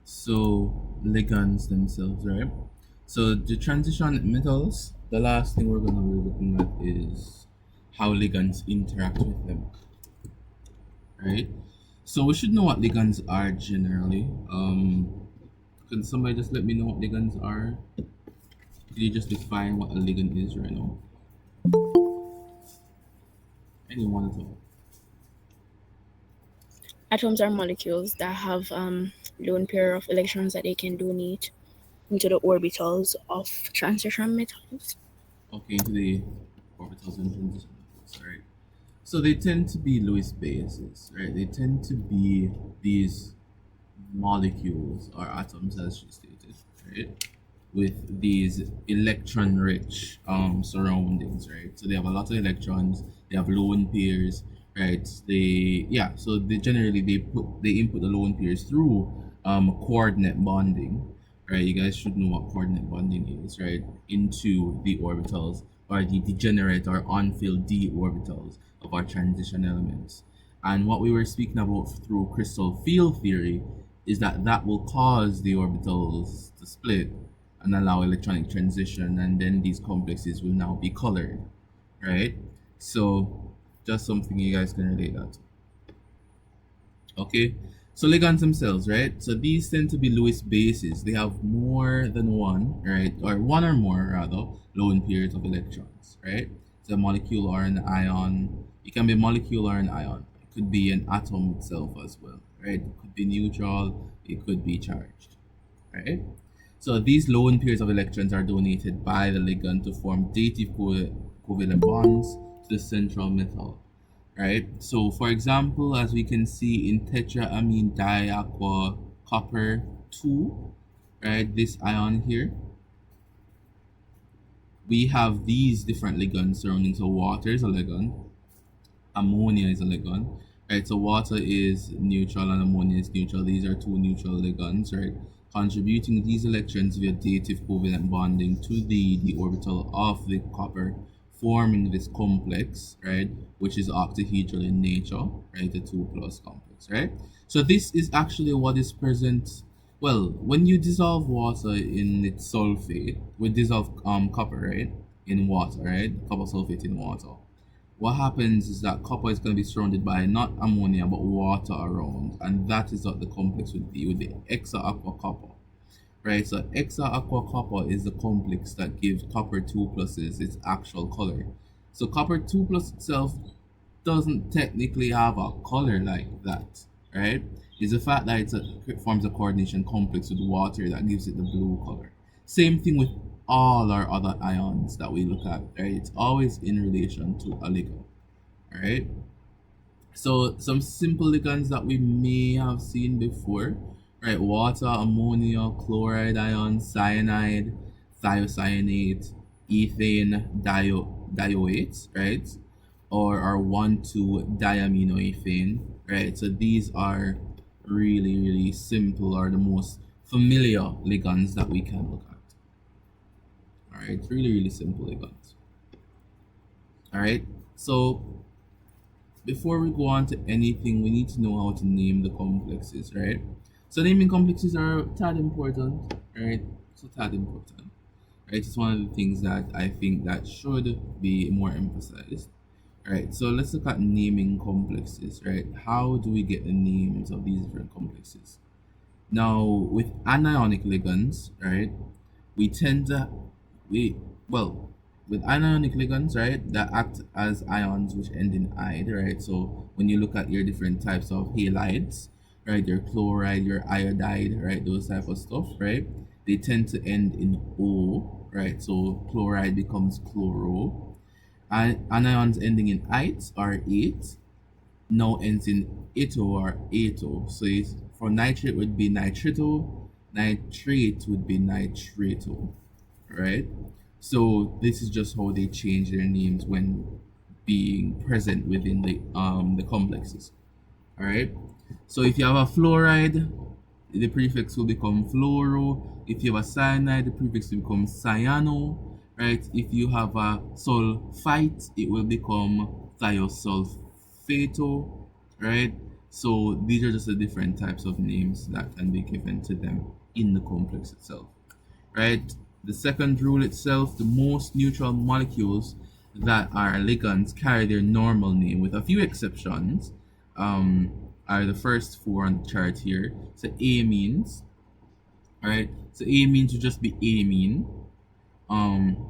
So ligands themselves, right? So the transition metals, the last thing we're gonna be looking at is how ligands interact with them, right? So we should know what ligands are generally. Can somebody just let me know what ligands are? Can you just define what a ligand is right now? Anyone at all? Atoms are molecules that have lone pair of electrons that they can donate into the orbitals of transition metals. Okay, into the orbitals and transition metals, right? So they tend to be Lewis bases, right? They tend to be these molecules or atoms, as she stated, right? With these electron-rich surroundings, right? So they have a lot of electrons. They have lone pairs, right? So they generally they input the lone pairs through coordinate bonding, right? You guys should know what coordinate bonding is, right? Into the orbitals or the degenerate or unfilled d orbitals of our transition elements. And what we were speaking about through crystal field theory is that that will cause the orbitals to split and allow electronic transition, and then these complexes will now be colored, right? So just something you guys can relate that to. Okay, so ligands themselves, right? So these tend to be Lewis bases. They have more than one, right? Or one or more, rather, lone pairs of electrons, right? It's a molecule or an ion. It can be a molecule or an ion. It could be an atom itself as well, right? It could be neutral. It could be charged, right? So these lone pairs of electrons are donated by the ligand to form dative covalent bonds to the central metal, right? So for example, as we can see in tetraamine diaqua copper 2, right, this ion here, we have these different ligands surrounding. So water is a ligand, ammonia is a ligand, right? So water is neutral and ammonia is neutral. These are two neutral ligands, right? Contributing these electrons via dative covalent bonding to the orbital of the copper, forming this complex, right? Which is octahedral in nature, right? The 2 plus complex, right? So this is actually what is present. Well, when you dissolve water in its sulfate, we dissolve copper, right? In water, right? Copper sulfate in water, what happens is that copper is going to be surrounded by not ammonia but water around, and that is what the complex would be with the hexa aqua copper, right? So hexa aqua copper is the complex that gives copper 2 pluses its actual color. So copper 2 plus itself doesn't technically have a color like that, right? It's the fact that it forms a coordination complex with water that gives it the blue color. Same thing with all our other ions that we look at, right? It's always in relation to a ligand, right? So some simple ligands that we may have seen before, right? Water, ammonia, chloride ion, cyanide, thiocyanate, ethane, dioate, right? Or our 1,2-diaminoethane, right? So these are really, really simple or the most familiar ligands that we can look at. All right, really, really simple ligands. All right, so before we go on to anything, we need to know how to name the complexes, right? So naming complexes are tad important, right? So tad important, right? It's one of the things that I think that should be more emphasized. Right, so let's look at naming complexes, right? How do we get the names of these different complexes? Now, with anionic ligands, right, we tend to, we, well, with anionic ligands, right, that act as ions which end in "ide," right? So when you look at your different types of halides, right, your chloride, your iodide, right, those type of stuff, right, they tend to end in O, right? So chloride becomes chloro, anions ending in "ite" or "ate" now ends in "ito" or "ato." So for nitrate would be nitrito, nitrate would be nitrato, right? So this is just how they change their names when being present within the complexes. All right. So if you have a fluoride, the prefix will become fluoro. If you have a cyanide, the prefix will become cyano. Right. If you have a sulfite, it will become thiosulfato. Right. So these are just the different types of names that can be given to them in the complex itself, right? The second rule itself, the most neutral molecules that are ligands carry their normal name, with a few exceptions. Are the first four on the chart here. So amines, right? So amines would just be amine,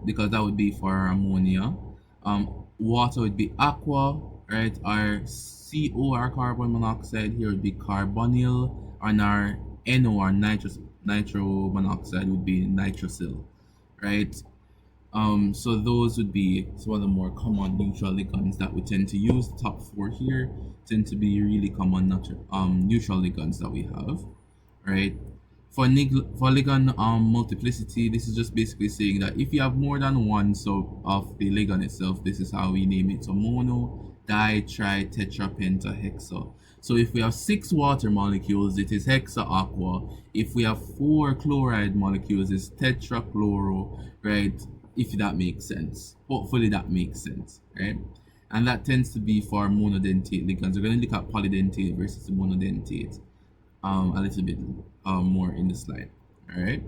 because that would be for ammonia. Water would be aqua, right? Our CO, our carbon monoxide here would be carbonyl, and our NO, our nitro monoxide would be nitrosyl, right? So those would be some of the more common neutral ligands that we tend to use. The top four here tend to be really common neutral ligands that we have, right? For ligand multiplicity, this is just basically saying that if you have more than one sub of the ligand itself, this is how we name it. So mono, di, tri, tetra, penta, hexa. So if we have 6 water molecules, it is hexa aqua. If we have 4 chloride molecules, it's tetrachloro, right? If that makes sense. Hopefully that makes sense, right? And that tends to be for monodentate ligands. We're going to look at polydentate versus monodentate a little bit more in the slide. All right.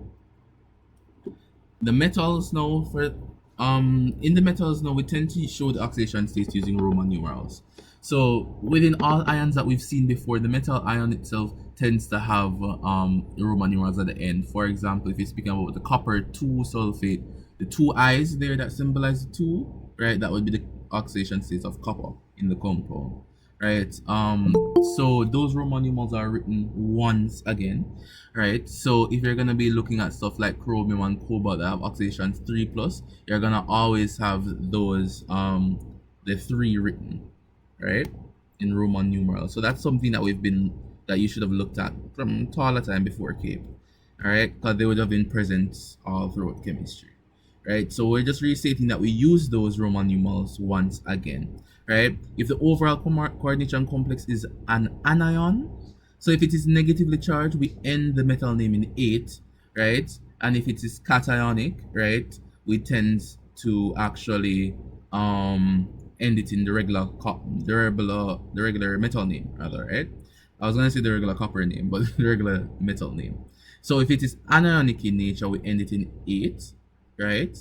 The metals now for in the metals now we tend to show the oxidation states using Roman numerals. So within all ions that we've seen before, the metal ion itself tends to have Roman numerals at the end. For example, if you're speaking about the copper 2 sulfate, the two I's there that symbolize the 2, right? That would be the oxidation states of copper in the compound, right? So those Roman numerals are written once again, right? So if you're gonna be looking at stuff like chromium and cobalt that have oxidations 3 plus, you're gonna always have those the 3 written, right, in Roman numerals. So that's something that you should have looked at from taller time before CAPE, all right, because they would have been present all throughout chemistry, right? So we're just restating that we use those Roman numerals once again, right? If the overall coordination complex is an anion, so if it is negatively charged, we end the metal name in 8, right? And if it is cationic, right, we tend to actually end it in the regular metal name rather, right? I was gonna say the regular copper name, but the regular metal name. So if it is anionic in nature, we end it in 8, right?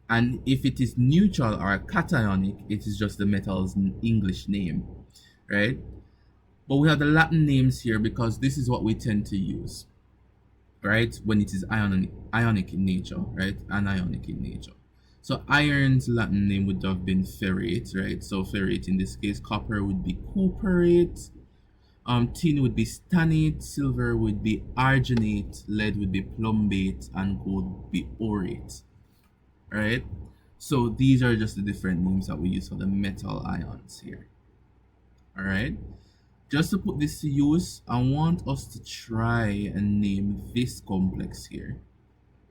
And if it is neutral or cationic, it is just the metal's English name, right? But we have the Latin names here because this is what we tend to use, right? When it is ionic in nature, right? Anionic in nature. So iron's Latin name would have been ferrate, right? So ferrate in this case, copper would be cuprate, tin would be stannate, silver would be argenate, lead would be plumbate, and gold would be orate, right? So these are just the different names that we use for the metal ions here, all right? Just to put this to use, I want us to try and name this complex here,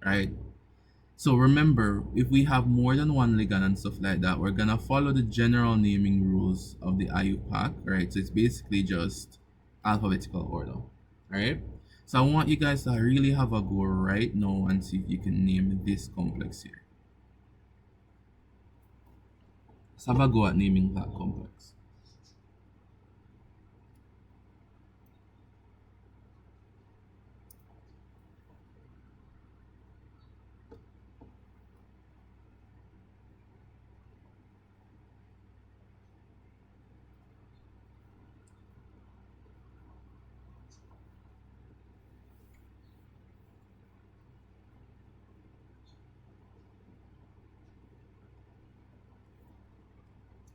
right? So remember, if we have more than one ligand and stuff like that, we're gonna follow the general naming rules of the IUPAC, right? So it's basically just alphabetical order, right? So I want you guys to really have a go right now and see if you can name this complex here. Let's have a go at naming that complex.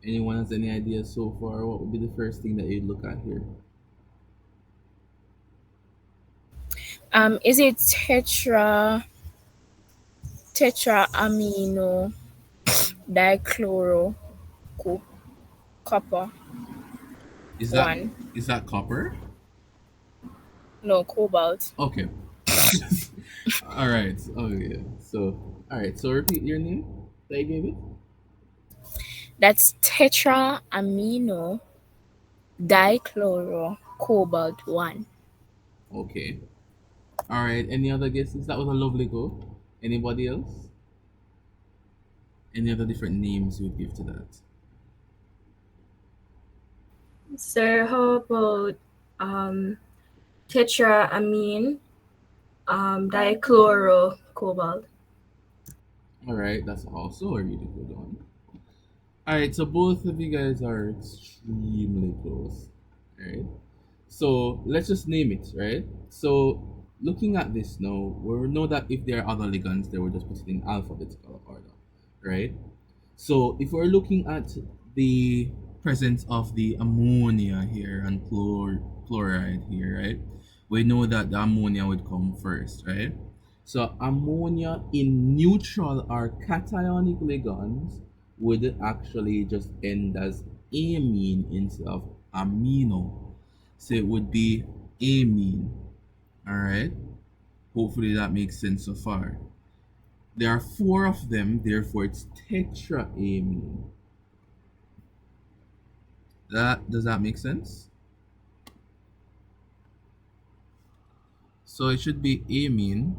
Anyone has any ideas so far? What would be the first thing that you'd look at here? Is it tetraamino dichloro copper Is that one? is that copper? No, cobalt. Okay. All right. Oh yeah. So all right. So repeat your name that you gave it. That's tetraamino dichloro cobalt one. Okay. All right. Any other guesses? That was a lovely go. Anybody else? Any other different names you would give to that? Sir, how about um, tetraamine dichlorocobalt? All right, that's also a really good one. All right, so both of you guys are extremely close. All right. So let's just name it, right? So looking at this now, we know that if there are other ligands, they will just put it in alphabetical order, right? So if we're looking at the presence of the ammonia here and chloride here, right? We know that the ammonia would come first, right? So ammonia in neutral or cationic ligands would actually just end as amine instead of amino. So it would be amine. All right. Hopefully that makes sense so far. There are four of them, therefore it's tetraamine. That does that make sense? So it should be amine.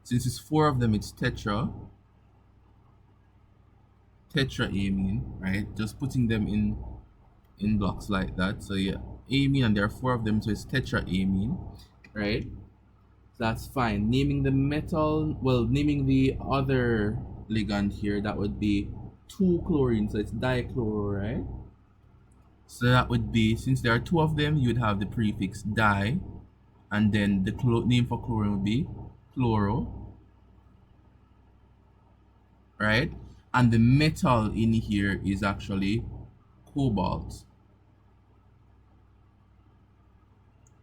Since it's four of them, it's tetraamine, right? Just putting them in blocks like that. So yeah, amine, and there are four of them, so it's tetraamine, right? That's fine. Naming the metal, well, naming the other ligand here, that would be 2-chlorine, so it's dichloro, right? So that would be, since there are two of them, you would have the prefix di, and then the name for chlorine would be chloro, right? And the metal in here is actually cobalt,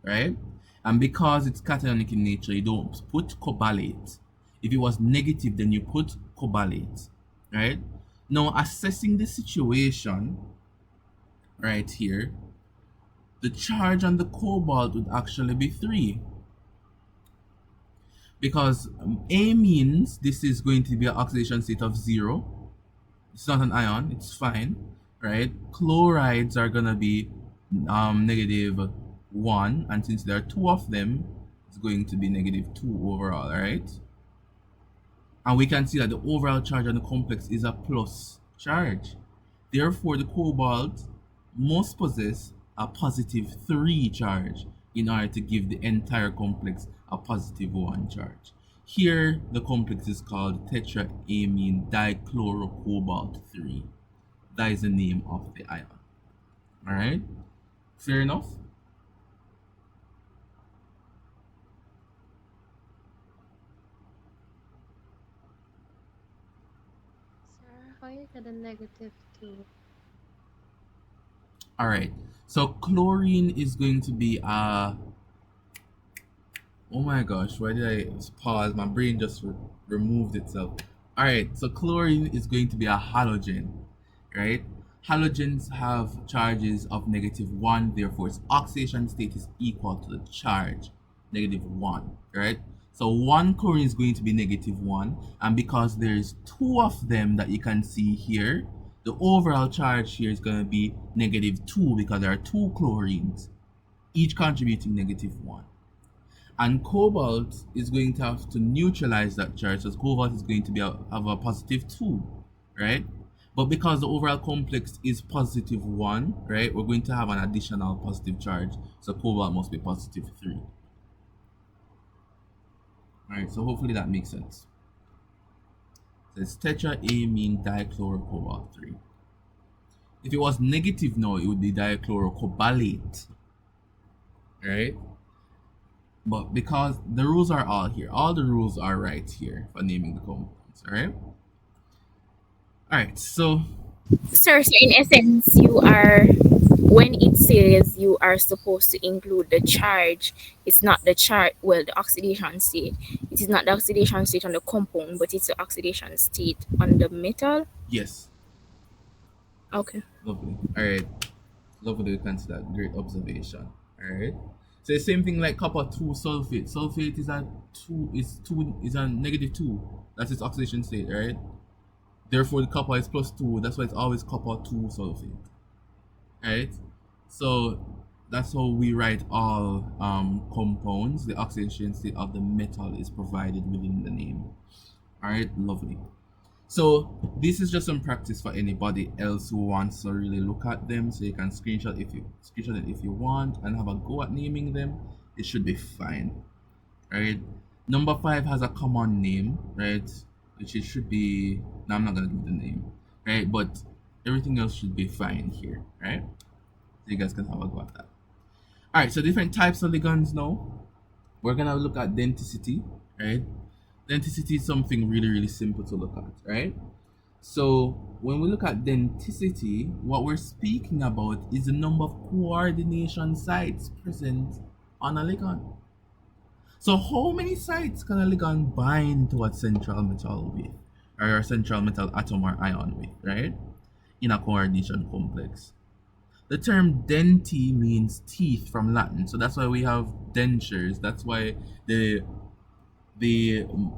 right? And because it's cationic in nature, you don't put cobalate. If it was negative, then you put cobalate, right? Now, assessing the situation right here, the charge on the cobalt would actually be 3. Because A means this is going to be an oxidation state of 0. It's not an ion, it's fine, right? Chlorides are going to be -1, and since there are two of them, it's going to be -2 overall, right? And we can see that the overall charge on the complex is a plus charge. Therefore, the cobalt must possess a +3 charge in order to give the entire complex a +1 charge. Here, the complex is called tetraamine dichlorocobalt 3. That is the name of the ion. Alright? Fair enough? Sir, how you get a -2? Alright. So chlorine is going to be a oh my gosh, why did I pause? My brain just removed itself. All right, so chlorine is going to be a halogen, right? Halogens have charges of -1, therefore its oxidation state is equal to the charge, -1, right? So one chlorine is going to be -1, and because there's two of them that you can see here, the overall charge here is going to be -2 because there are two chlorines, each contributing -1. And cobalt is going to have to neutralize that charge, so cobalt is going to be have a +2, right? But because the overall complex is +1, right, we're going to have an additional positive charge, so cobalt must be +3. All right, so hopefully that makes sense. So it's tetraamine dichlorocobalt 3. If it was negative now, it would be dichlorocobalate, right? But because the rules are all here, all the rules are right here for naming the compounds, all right? All right, so Sir, so in essence, you are, when it says you are supposed to include the charge, it's not the charge, well, the oxidation state. It is not the oxidation state on the compound, but it's the oxidation state on the metal. yes, Okay. lovely. All right, lovely to consider that. Great observation. All right. So the same thing like copper 2 sulfate. Sulfate is a -2. That's its oxidation state, right? Therefore, the copper is +2. That's why it's always copper 2 sulfate, right? So that's how we write all compounds. The oxidation state of the metal is provided within the name. All right, lovely. So this is just some practice for anybody else who wants to really look at them. So you can screenshot it if you want and have a go at naming them. It should be fine, right? Number 5 has a common name, right? Which it should be. No, I'm not gonna give the name, right? But everything else should be fine here, right? So you guys can have a go at that. All right. So different types of ligands now. We're gonna look at denticity, right? Denticity is something really, really simple to look at, right? So when we look at denticity, what we're speaking about is the number of coordination sites present on a ligand. So how many sites can a ligand bind to a central metal with, or a central metal atom or ion with, right? In a coordination complex. The term denti means teeth from Latin, so that's why we have dentures. That's why the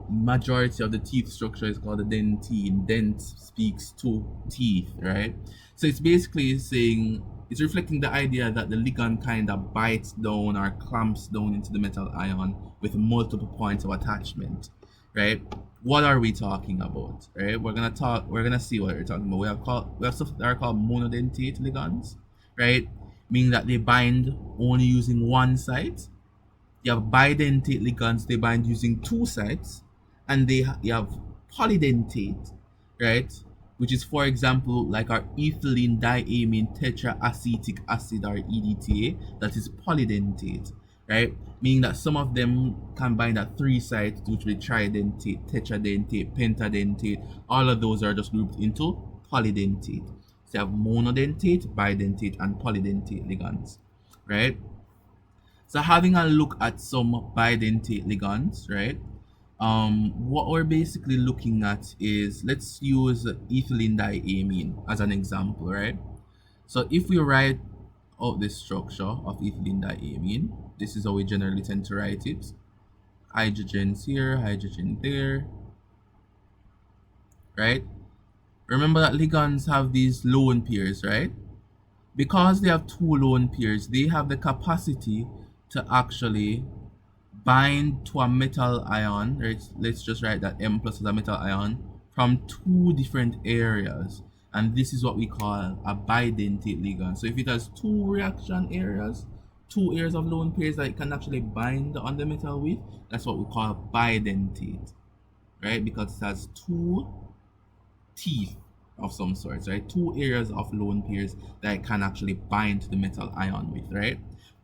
majority of the teeth structure is called a dentine. Dent speaks to teeth, right? So it's basically saying, it's reflecting the idea that the ligand kind of bites down or clamps down into the metal ion with multiple points of attachment, right? What are we talking about, right? We're gonna see what we're talking about. We have stuff that are called monodentate ligands, right? Meaning that they bind only using one site. You have bidentate ligands, they bind using two sites, and you have polydentate, right? Which is, for example, like our ethylene diamine tetraacetic acid or EDTA, that is polydentate, right? Meaning that some of them can bind at three sites, which will be tridentate, tetradentate, pentadentate. All of those are just grouped into polydentate. So you have monodentate, bidentate, and polydentate ligands, right? So having a look at some bidentate ligands, right? What we're basically looking at is, let's use ethylene diamine as an example, right? So if we write out the structure of ethylene diamine, this is how we generally tend to write it. Hydrogens here, hydrogen there, right? Remember that ligands have these lone pairs, right? Because they have two lone pairs, they have the capacity to actually bind to a metal ion, right? Let's just write that M plus is a metal ion from two different areas. And this is what we call a bidentate ligand. So if it has two reaction areas, two areas of lone pairs that it can actually bind on the metal with, that's what we call bidentate, right? Because it has two teeth of some sorts, right? Two areas of lone pairs that it can actually bind to the metal ion with, right?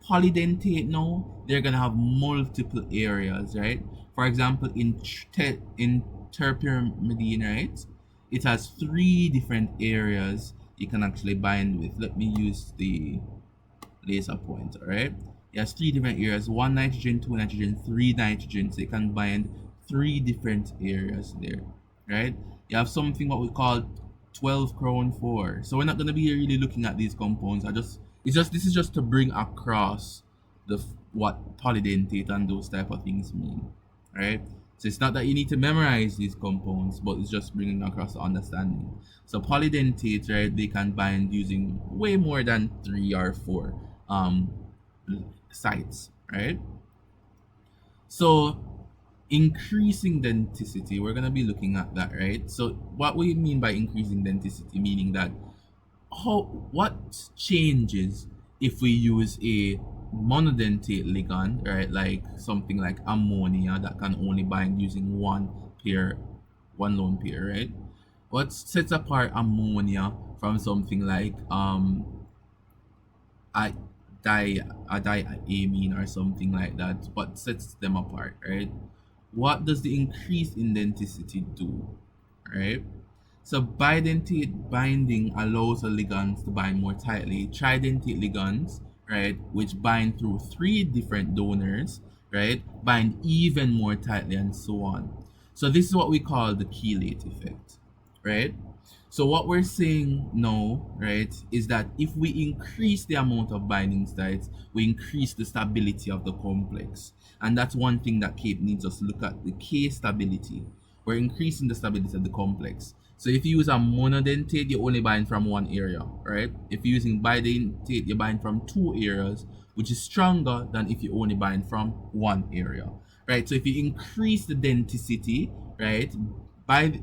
Polydentate now, they're gonna have multiple areas, right? For example, in terpyrimidine, right? It has three different areas you can actually bind with. Let me use the laser pointer, right? It has three different areas, one nitrogen, two nitrogen, three nitrogen, so you can bind three different areas there, right? You have something what we call 12 crown 4. So we're not going to be really looking at these compounds. This is just to bring across what polydentate and those type of things mean, right? So it's not that you need to memorize these compounds, but it's just bringing across the understanding. So polydentate, right, they can bind using way more than 3 or 4 sites, right? So increasing denticity, we're going to be looking at that, right? So what we mean by increasing denticity, meaning that what changes if we use a monodentate ligand, right? Like something like ammonia that can only bind using one lone pair, right? What sets apart ammonia from something like a diamine or something like that? What sets them apart, right? What does the increase in denticity do, right? So bidentate binding allows the ligands to bind more tightly. Tridentate ligands, right, which bind through three different donors, right, bind even more tightly and so on. So this is what we call the chelate effect, right? So what we're saying now, right, is that if we increase the amount of binding sites, we increase the stability of the complex. And that's one thing that Kate needs us to look at, the K stability. We're increasing the stability of the complex. So if you use a monodentate, you only bind from one area, right? If you're using bidentate, you bind from two areas, which is stronger than if you only bind from one area, right? So if you increase the denticity, right, by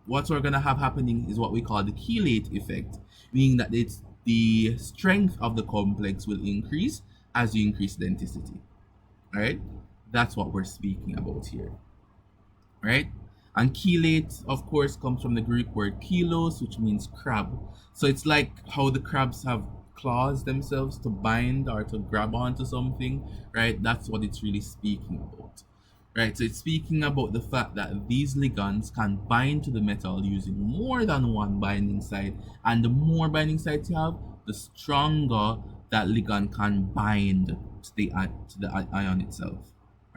what we're gonna have happening is what we call the chelate effect, meaning that it's the strength of the complex will increase as you increase density. All right, that's what we're speaking about here, right? And chelate, of course, comes from the Greek word chelos, which means crab. So it's like how the crabs have claws themselves to bind or to grab onto something, right? That's what it's really speaking about, right? So it's speaking about the fact that these ligands can bind to the metal using more than one binding site, and the more binding sites you have, the stronger that ligand can bind to the ion itself.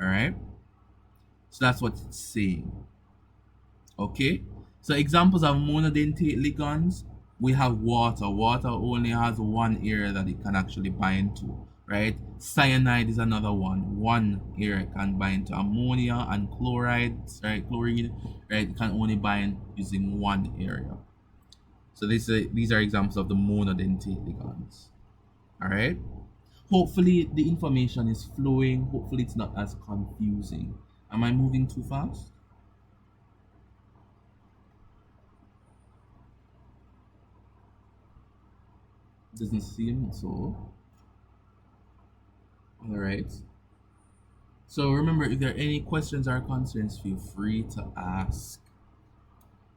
All right. So that's what it's saying. Okay. So examples of monodentate ligands, we have water. Water only has one area that it can actually bind to, right? Cyanide is another one. One area it can bind to. Ammonia and chloride, right? Chlorine, right? It can only bind using one area. So these are examples of the monodentate ligands. All right. Hopefully the information is flowing. Hopefully it's not as confusing. Am I moving too fast? Doesn't seem so. All right. So remember, if there are any questions or concerns, feel free to ask.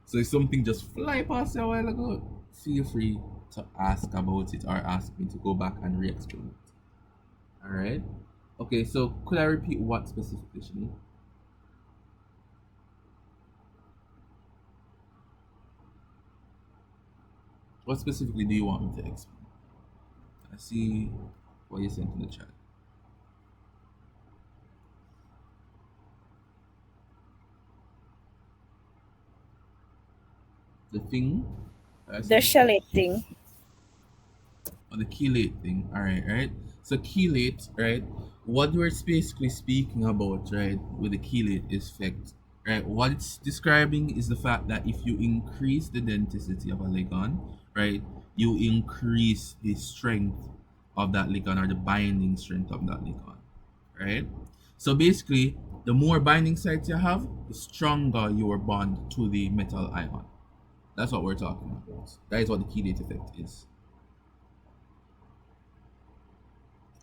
So if something just fly past you a while ago, feel free to ask about it or ask me to go back and re-explain it. All right. Okay. So could I repeat what specifically, Shani? What specifically do you want me to explain? I see what you sent in the chat. The thing. The chelate thing. Or the chelate thing. All right. So chelate, right? What we're basically speaking about, right, with the chelate effect, right? What it's describing is the fact that if you increase the density of a ligand, right, you increase the strength of that ligand or the binding strength of that ligand, right? So basically, the more binding sites you have, the stronger your bond to the metal ion. That's what we're talking about. That is what the chelate effect is.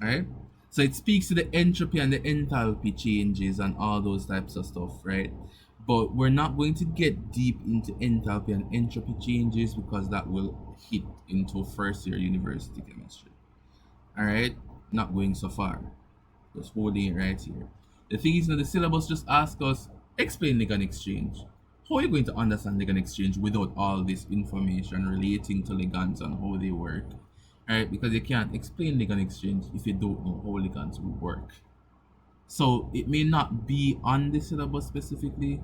Right? So it speaks to the entropy and the enthalpy changes and all those types of stuff, right? But we're not going to get deep into enthalpy and entropy changes because that will hit into first year university chemistry. All right? Not going so far. Just holding it right here. The thing is that the syllabus just asks us, explain Ligand exchange. How are you going to understand Ligand exchange without all this information relating to ligands and how they work? Right? Because you can't explain Ligand exchange if you don't know how ligands will work. So it may not be on the syllabus specifically,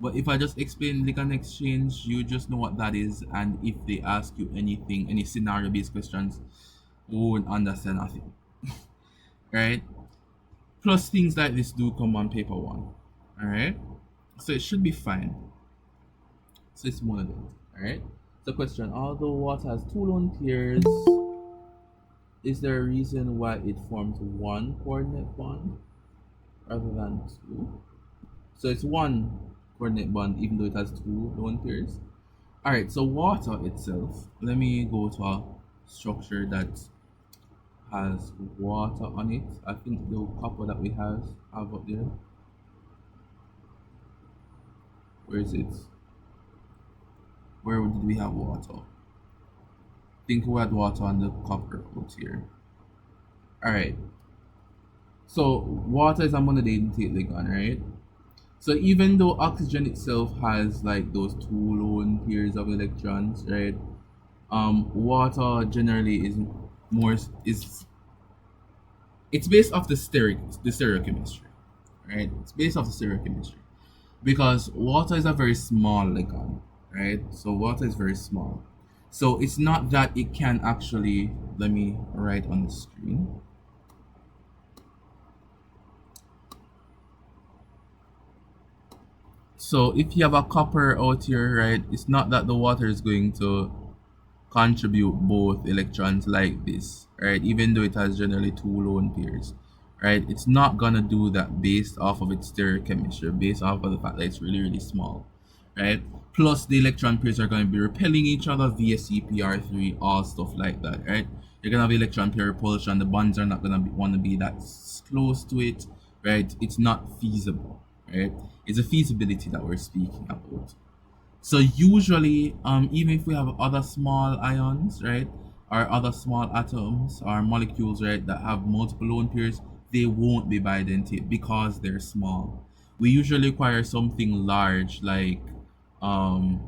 but if I just explain Ligand exchange, you just know what that is, and if they ask you anything, any scenario-based questions, you won't understand nothing. Right? Plus things like this do come on paper one. Alright? So it should be fine. So it's one of them. Alright? So question, although water has two lone pairs, is there a reason why it forms one coordinate bond rather than two? So it's one coordinate bond even though it has two lone pairs. Alright, so water itself, let me go to a structure that has water on it. I think the copper that we have up there. Where is it? Where did we have water? I think we had water on the copper out here. Alright. So water is a monodentate ligand, right? So even though oxygen itself has like those two lone pairs of electrons, right? Water generally is it's based off the stereochemistry, right? It's based off the stereochemistry because water is a very small ligand, right? So water is very small, so it's not that it can actually. Let me write on the screen. So if you have a copper out here, right, it's not that the water is going to contribute both electrons like this, right? Even though it has generally two lone pairs, right? It's not gonna do that based off of its stereochemistry, based off of the fact that it's really, really small, right? plus the electron pairs are going to be repelling each other via CPR3, all stuff like that, right? You're going to have electron pair repulsion. The bonds are not going to want to be that close to it, right? It's not feasible, right? It's a feasibility that we're speaking about. So usually, even if we have other small ions, right, or other small atoms or molecules, right, that have multiple lone pairs, they won't be bidentate because they're small. We usually require something large like the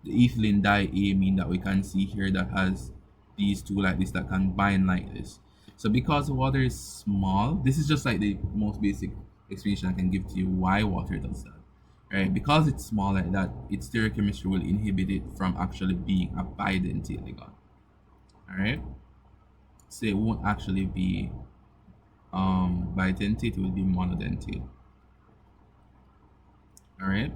ethylene diamine that we can see here that has these two like this that can bind like this. So because water is small, this is just like the most basic explanation I can give to you why water does that. Right? Because it's small like that, its stereochemistry will inhibit it from actually being a bidentate ligand. Alright? So it won't actually be bidentate, it will be monodentate. Alright?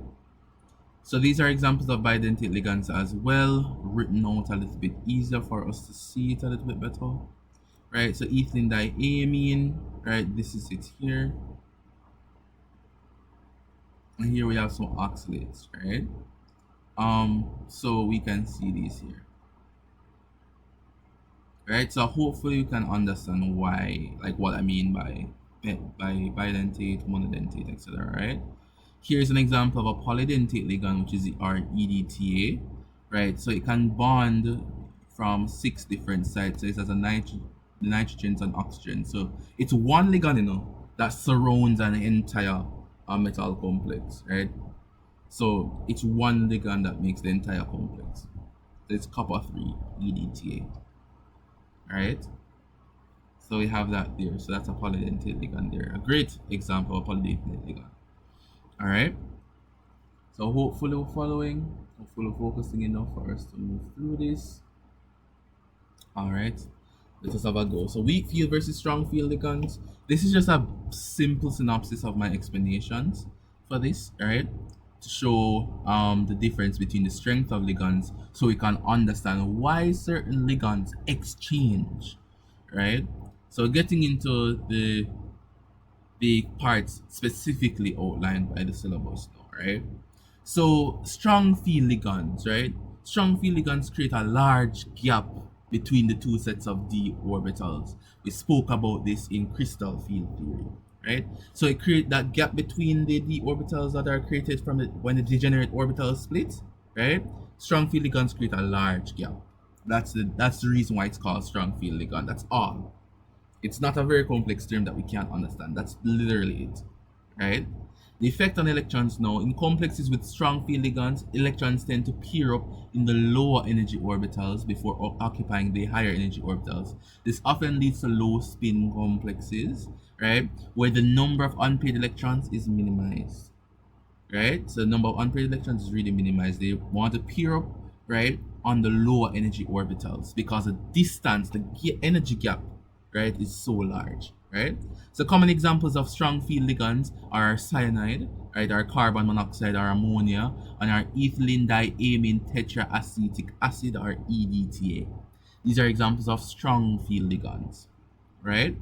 So these are examples of bidentate ligands as well, written out a little bit easier for us to see it a little bit better. Right, so ethylene diamine, right, this is it here. And here we have some oxalates, right? So we can see these here. Right, so hopefully you can understand why, like what I mean by bidentate, monodentate, etc. Right? Here's an example of a polydentate ligand, which is our EDTA, right? So it can bond from 6 different sites. So it has the nitrogens and oxygen. So it's one ligand, you know, that surrounds an entire metal complex, right? So it's one ligand that makes the entire complex. So it's copper 3 EDTA, right? So we have that there. So that's a polydentate ligand there. A great example of polydentate ligand. All right. So hopefully we're following. Hopefully we're focusing enough for us to move through this. All right. Let us have a go. So weak field versus strong field ligands. This is just a simple synopsis of my explanations for this. All right. To show the difference between the strength of ligands, so we can understand why certain ligands exchange. Right. So getting into the parts specifically outlined by the syllabus now, right? So strong field ligands, right? Strong field ligands create a large gap between the two sets of d orbitals. We spoke about this in crystal field theory, right? So it creates that gap between the d orbitals that are created from when the degenerate orbitals split, right? Strong field ligands create a large gap. That's the reason why it's called strong field ligand. That's all. It's not a very complex term that we can't understand. That's literally it, right? The effect on electrons now, in complexes with strong field ligands, electrons tend to pair up in the lower energy orbitals before occupying the higher energy orbitals. This often leads to low spin complexes, right? Where the number of unpaired electrons is minimized, right? So the number of unpaired electrons is really minimized. They want to pair up, right, on the lower energy orbitals because the distance, the energy gap, right, is so large, right? So common examples of strong field ligands are cyanide, right, our carbon monoxide or ammonia, and our ethylene diamine tetraacetic acid or EDTA. These are examples of strong field ligands, right?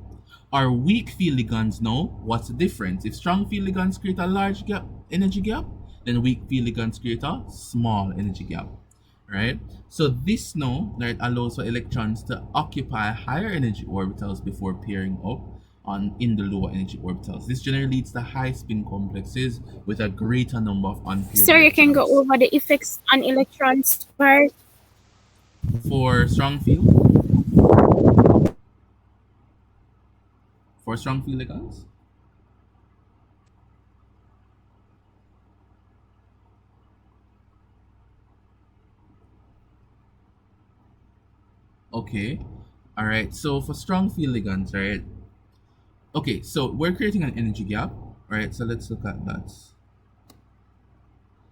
Our weak field ligands now, what's the difference? If strong field ligands create a large gap, energy gap, then weak field ligands create a small energy gap, right? So this now, right, allows for electrons to occupy higher energy orbitals before pairing up in the lower energy orbitals. This generally leads to high spin complexes with a greater number of unpaired Sir, you can go electrons. over the effects on electrons part. For strong field ligands. Okay. All right. So for strong field ligands, right? Okay, so we're creating an energy gap, right? So let's look at that.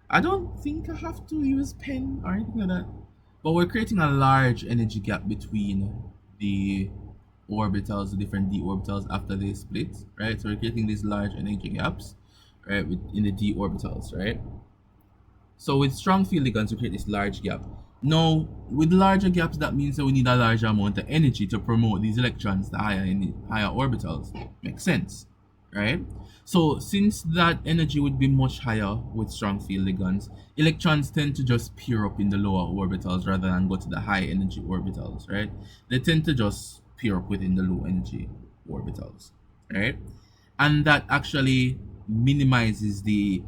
I don't think I have to use pen or anything like that, but we're creating a large energy gap between the orbitals, the different d orbitals after they split, right? So we're creating these large energy gaps, right, in the d orbitals, right? So with strong field ligands, we create this large gap. Now, with larger gaps, that means that we need a larger amount of energy to promote these electrons to higher orbitals. Makes sense, right? So since that energy would be much higher with strong field ligands, electrons tend to just pair up in the lower orbitals rather than go to the high energy orbitals, right? They tend to just pair up within the low energy orbitals, right? And that actually minimizes the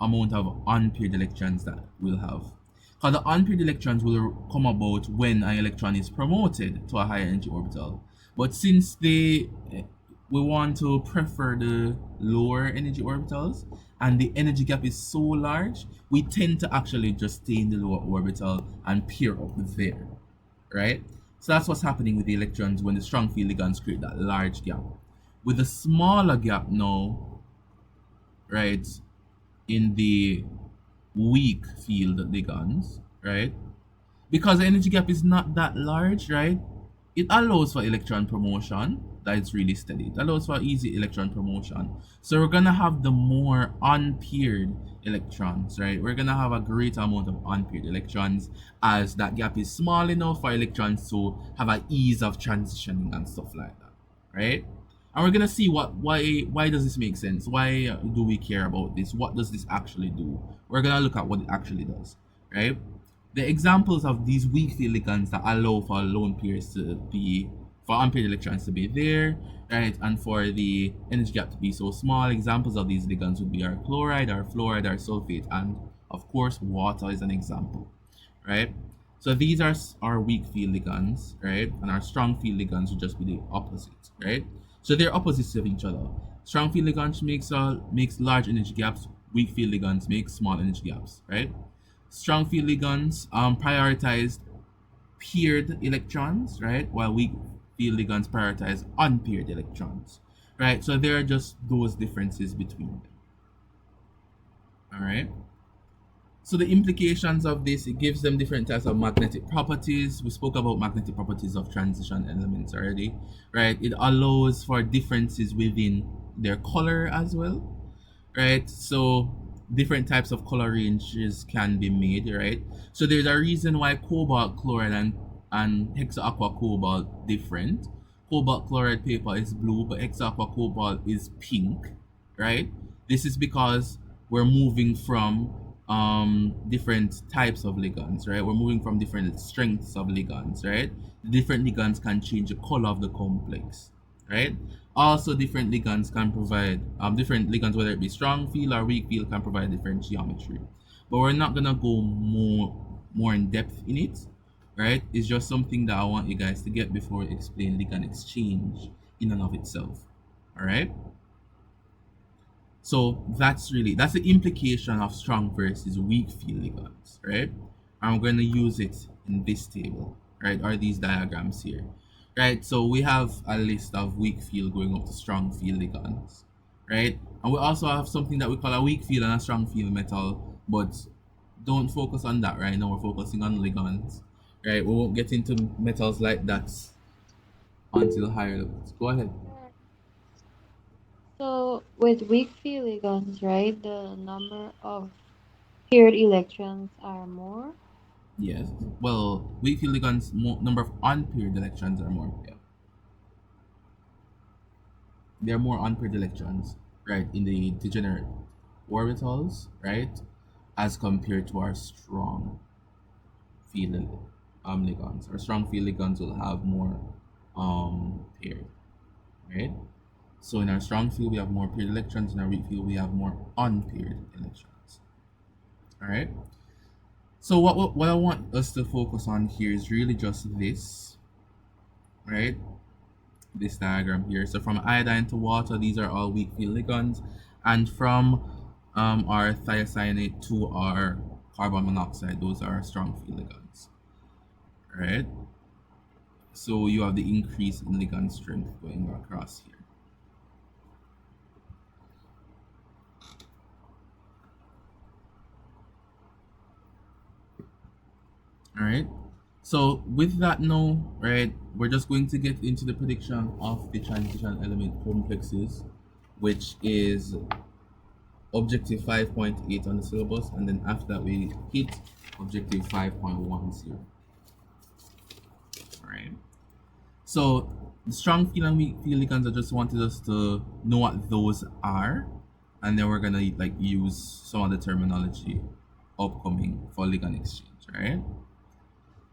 amount of unpaired electrons that we'll have. Because the unpaired electrons will come about when an electron is promoted to a higher energy orbital. But since we want to prefer the lower energy orbitals and the energy gap is so large, we tend to actually just stay in the lower orbital and pair up there, right? So that's what's happening with the electrons when the strong field ligands create that large gap. With a smaller gap now, right, in the weak field ligands, right? Because the energy gap is not that large, right? It allows for electron promotion that is really steady. It allows for easy electron promotion. So we're gonna have the more unpaired electrons, right? We're gonna have a greater amount of unpaired electrons as that gap is small enough for electrons to have an ease of transitioning and stuff like that, right? And we're gonna see why does this make sense? Why do we care about this? What does this actually do? We're gonna look at what it actually does, right? The examples of these weak field ligands that allow for lone pairs to be, for unpaired electrons to be there, right, and for the energy gap to be so small, examples of these ligands would be our chloride, our fluoride, our sulfate, and of course water is an example, right? So these are our weak field ligands, right, and our strong field ligands would just be the opposite, right? So they're opposites of each other. Strong field ligands makes large energy gaps. Weak field ligands make small energy gaps, right? Strong field ligands prioritize paired electrons, right? While weak field ligands prioritize unpaired electrons, right? So there are just those differences between them. All right. So the implications of this, it gives them different types of magnetic properties. We spoke about magnetic properties of transition elements already, right? It allows for differences within their color as well, right? So different types of color ranges can be made, right? So there's a reason why cobalt chloride and hexaaqua cobalt different. Cobalt chloride paper is blue, but hexaaqua cobalt is pink, right? This is because we're moving from different types of ligands, right? We're moving from different strengths of ligands, right? Different ligands can change the color of the complex, right? Also, different ligands can provide different ligands, whether it be strong field or weak field, can provide different geometry. But we're not gonna go more in depth in it, right? It's just something that I want you guys to get before we explain ligand exchange in and of itself. All right. So that's the implication of strong versus weak field ligands, right? I'm going to use it in this table, right? Or these diagrams here, right? So we have a list of weak field going up to strong field ligands, right? And we also have something that we call a weak field and a strong field metal, but don't focus on that right now. We're focusing on ligands, right? We won't get into metals like that until higher levels. Go ahead. So with weak field ligands, right, the number of paired electrons are more. Yes. Well, weak field ligands, number of unpaired electrons are more. Yeah. There are more unpaired electrons, right, in the degenerate orbitals, right, as compared to our strong field ligands. Our strong field ligands will have more paired, right? So in our strong field we have more paired electrons. In our weak field we have more unpaired electrons. All right. So what I want us to focus on here is really just this, right? This diagram here. So from iodine to water, these are all weak field ligands, and from our thiocyanate to our carbon monoxide, those are strong field ligands. All right. So you have the increase in ligand strength going across here. All right. So with that now, right, we're just going to get into the prediction of the transition element complexes, which is objective 5.8 on the syllabus, and then after that we hit objective 5.10. All right. So The strong feel and weak feel ligands, I just wanted us to know what those are, and then we're gonna like use some of the terminology upcoming for ligand exchange, alright?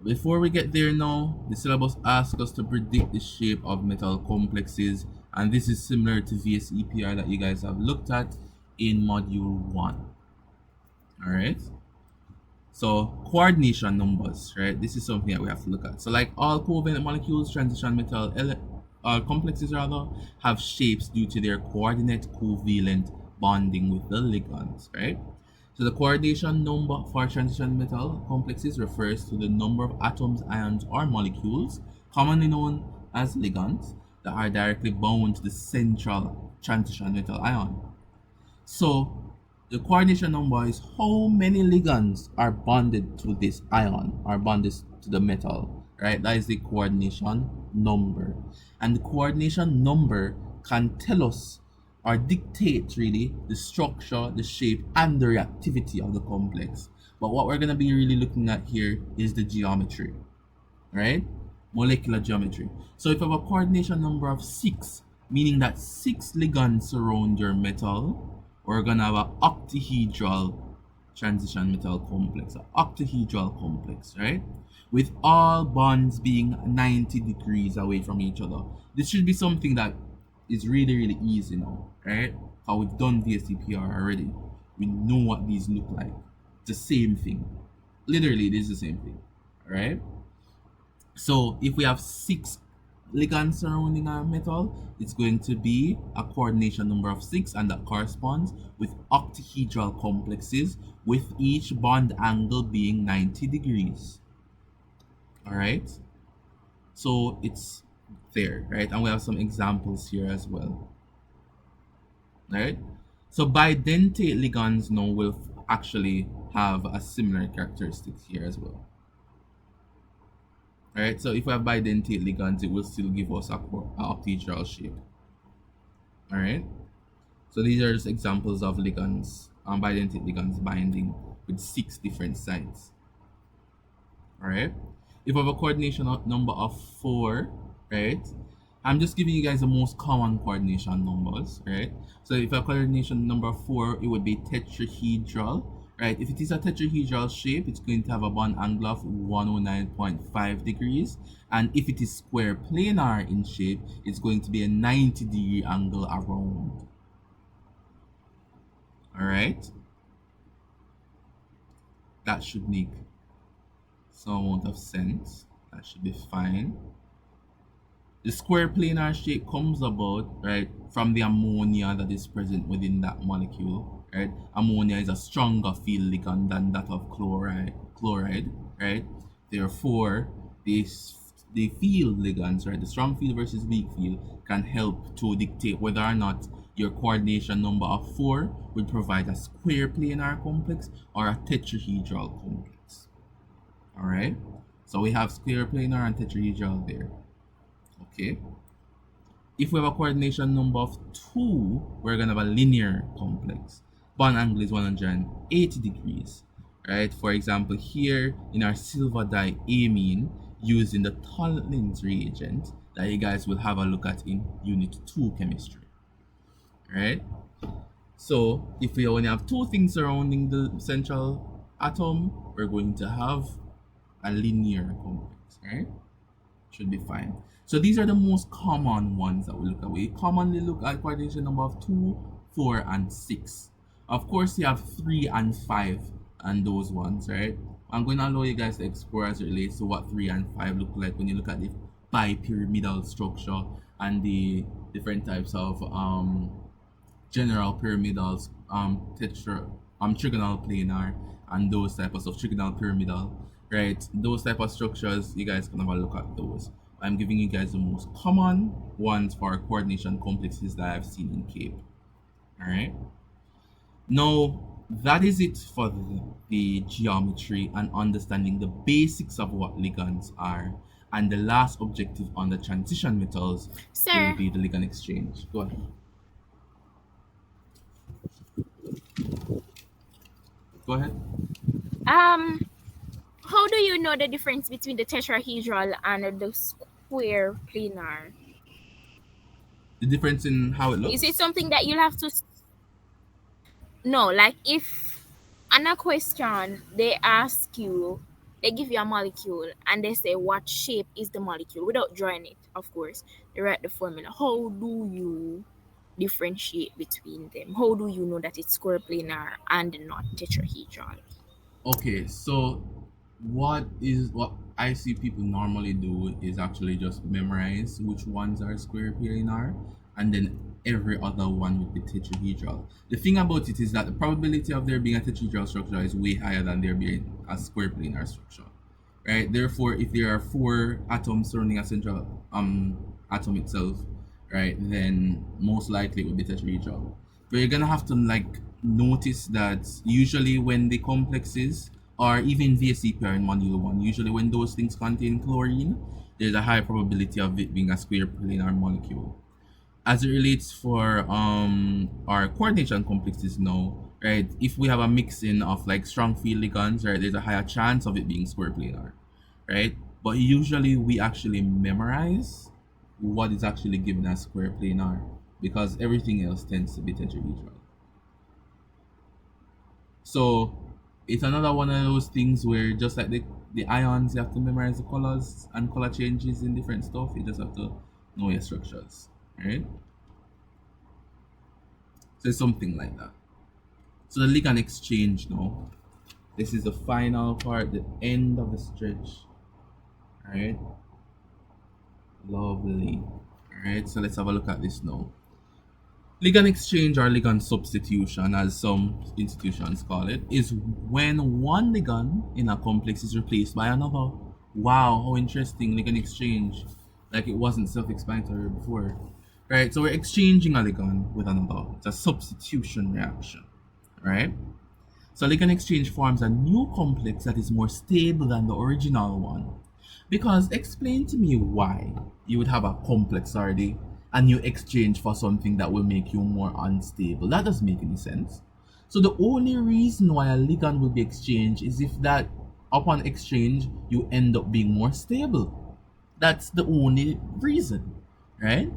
Before we get there now, the syllabus asks us to predict the shape of metal complexes, and this is similar to VSEPR that you guys have looked at in module 1. Alright? So coordination numbers, right? This is something that we have to look at. So like all covalent molecules, transition metal complexes rather have shapes due to their coordinate covalent bonding with the ligands, right? So the coordination number for transition metal complexes refers to the number of atoms, ions, or molecules, commonly known as ligands, that are directly bound to the central transition metal ion. So the coordination number is how many ligands are bonded to this ion, are bonded to the metal, right? That is the coordination number. And the coordination number can tell us or dictate really the structure, the shape, and the reactivity of the complex. But what we're going to be really looking at here is the geometry, right? Molecular geometry. So if you have a coordination number of 6, meaning that 6 ligands surround your metal, we're gonna have an octahedral transition metal complex, an octahedral complex, right? With all bonds being 90 degrees away from each other. This should be something that is really, really easy now, right? How we've done VSTPR already. We know what these look like. It's the same thing. Literally, it is the same thing, right? So if we have 6 ligands surrounding our metal, it's going to be a coordination number of 6, and that corresponds with octahedral complexes with each bond angle being 90 degrees. Alright? So it's there, right? And we have some examples here as well. Right? So bidentate ligands now will actually have a similar characteristic here as well. Right, so if we have bidentate ligands, it will still give us a octahedral shape. Alright, so these are just examples of ligands, bidentate ligands binding with 6 different sites. Alright, if we have a coordination number of 4, right, I'm just giving you guys the most common coordination numbers, right? So if a coordination number 4, it would be tetrahedral. Right, if it is a tetrahedral shape, it's going to have a bond angle of 109.5 degrees. And if it is square planar in shape, it's going to be a 90-degree angle around. Alright? That should make some amount of sense. That should be fine. The square planar shape comes about, right, from the ammonia that is present within that molecule, right? Ammonia is a stronger field ligand than that of chloride, right? Therefore, the field ligands, right, the strong field versus weak field, can help to dictate whether or not your coordination number of 4 would provide a square planar complex or a tetrahedral complex. All right, so we have square planar and tetrahedral there. Okay, if we have a coordination number of 2, we're going to have a linear complex. Bond angle is 180 degrees, right? For example, here in our silver diamine, using the Tollens reagent that you guys will have a look at in Unit 2 chemistry, right? So if we only have 2 things surrounding the central atom, we're going to have a linear complex, right? Should be fine. So these are the most common ones that we look at. We commonly look at coordination number of 2, 4, and 6. Of course, you have 3 and 5 and those ones, right? I'm going to allow you guys to explore as it relates to what 3 and 5 look like when you look at the bipyramidal structure and the different types of general pyramidals, trigonal planar, and those types of trigonal pyramidal, right? Those type of structures, you guys can have a look at those. I'm giving you guys the most common ones for coordination complexes that I've seen in CAPE. All right. Now, that is it for the geometry and understanding the basics of what ligands are. And the last objective on the transition metals will be the ligand exchange. Go ahead. Go ahead. How do you know the difference between the tetrahedral and the square planar? The difference in how it Is it looks? something that you'll have to no, like if on a question they ask you, they give you a molecule and they say what shape is the molecule without drawing it, of course. They write the formula. How do you differentiate between them? How do you know that it's square planar and not tetrahedral? Okay, so what I see people normally do is actually just memorize which ones are square planar, and then every other one would be tetrahedral. The thing about it is that the probability of there being a tetrahedral structure is way higher than there being a square planar structure, right? Therefore, if there are four atoms surrounding a central atom itself, right, then most likely it would be tetrahedral. But you're gonna have to like notice that usually when the complexes or even VSEPR in module 1, usually when those things contain chlorine, there's a high probability of it being a square planar molecule. As it relates for our coordination complexes now, right, if we have a mixing of like strong field ligands, right, there's a higher chance of it being square planar, right? But usually we actually memorize what is actually given as square planar because everything else tends to be tetrahedral. So it's another one of those things where just like the ions, you have to memorize the colors and color changes in different stuff. You just have to know your structures, right? So it's something like that. So the ligand exchange now. This is the final part, the end of the stretch. Alright. Lovely. Alright, so let's have a look at this now. Ligand exchange or ligand substitution, as some institutions call it, is when one ligand in a complex is replaced by another. Wow, how interesting, ligand exchange. Like it wasn't self-explanatory before. Right, so we're exchanging a ligand with another. It's a substitution reaction. Right? So ligand exchange forms a new complex that is more stable than the original one. Because explain to me why you would have a complex already and you exchange for something that will make you more unstable. That doesn't make any sense. So the only reason why a ligand will be exchanged is if that upon exchange you end up being more stable. That's the only reason, right?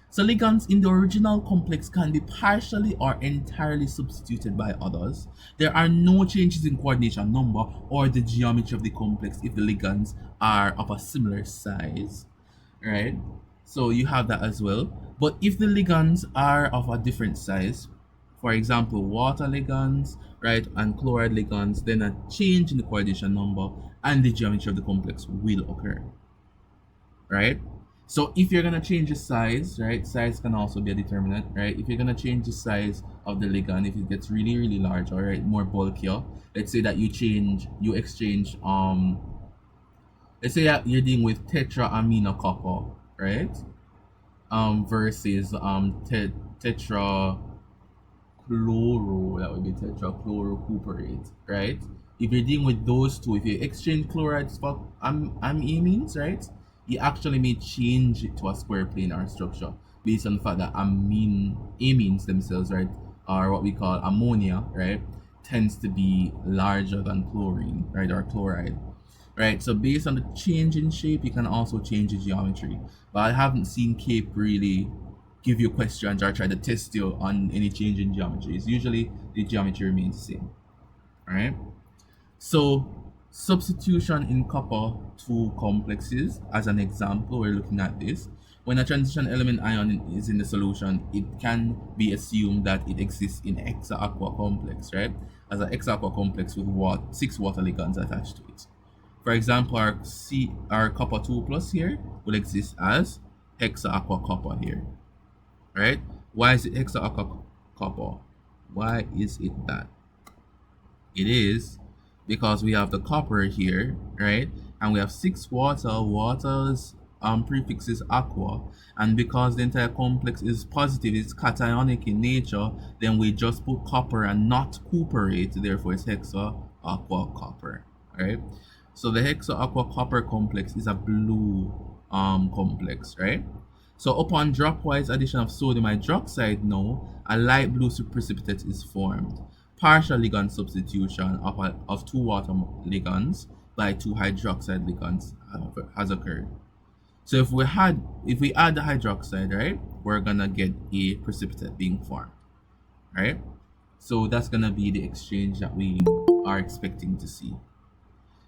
So ligands in the original complex can be partially or entirely substituted by others. There are no changes in coordination number or the geometry of the complex if the ligands are of a similar size, right? So you have that as well. But if the ligands are of a different size, for example, water ligands, right, and chloride ligands, then a change in the coordination number and the geometry of the complex will occur, right? So if you're gonna change the size, right, size can also be a determinant, right? If you're gonna change the size of the ligand, if it gets really, really large, all right, more bulkier, let's say that you exchange, let's say that you're dealing with tetraamino right, versus tetra chloro, that would be tetrachlorocuprate, right? If you're dealing with those two, if you exchange chlorides for amines, right, you actually may change it to a square planar structure based on the fact that amines themselves, right, are what we call ammonia, right, tends to be larger than chlorine, right, or chloride. Right, so based on the change in shape, you can also change the geometry. But I haven't seen CAPE really give you questions or try to test you on any change in geometry. It's usually the geometry remains the same. Alright? So substitution in copper to complexes, as an example, we're looking at this. When a transition element ion is in the solution, it can be assumed that it exists in hexa-aqua complex, right? As an hexa-aqua complex with 6 water ligands attached to it. For example, our copper 2 plus here will exist as hexa-aqua copper here, right? Why is it hexa-aqua copper? Why is it that? It is because we have the copper here, right? And we have 6 water. Water's prefix is aqua, and because the entire complex is positive, it's cationic in nature, then we just put copper and not cuprate, therefore it's hexa aqua copper, right? So the hexa aqua copper complex is a blue complex, right? So upon dropwise addition of sodium hydroxide now, a light blue precipitate is formed. Partial ligand substitution of 2 water ligands by 2 hydroxide ligands has occurred. So if we add the hydroxide, right, we're gonna get a precipitate being formed, right? So that's gonna be the exchange that we are expecting to see.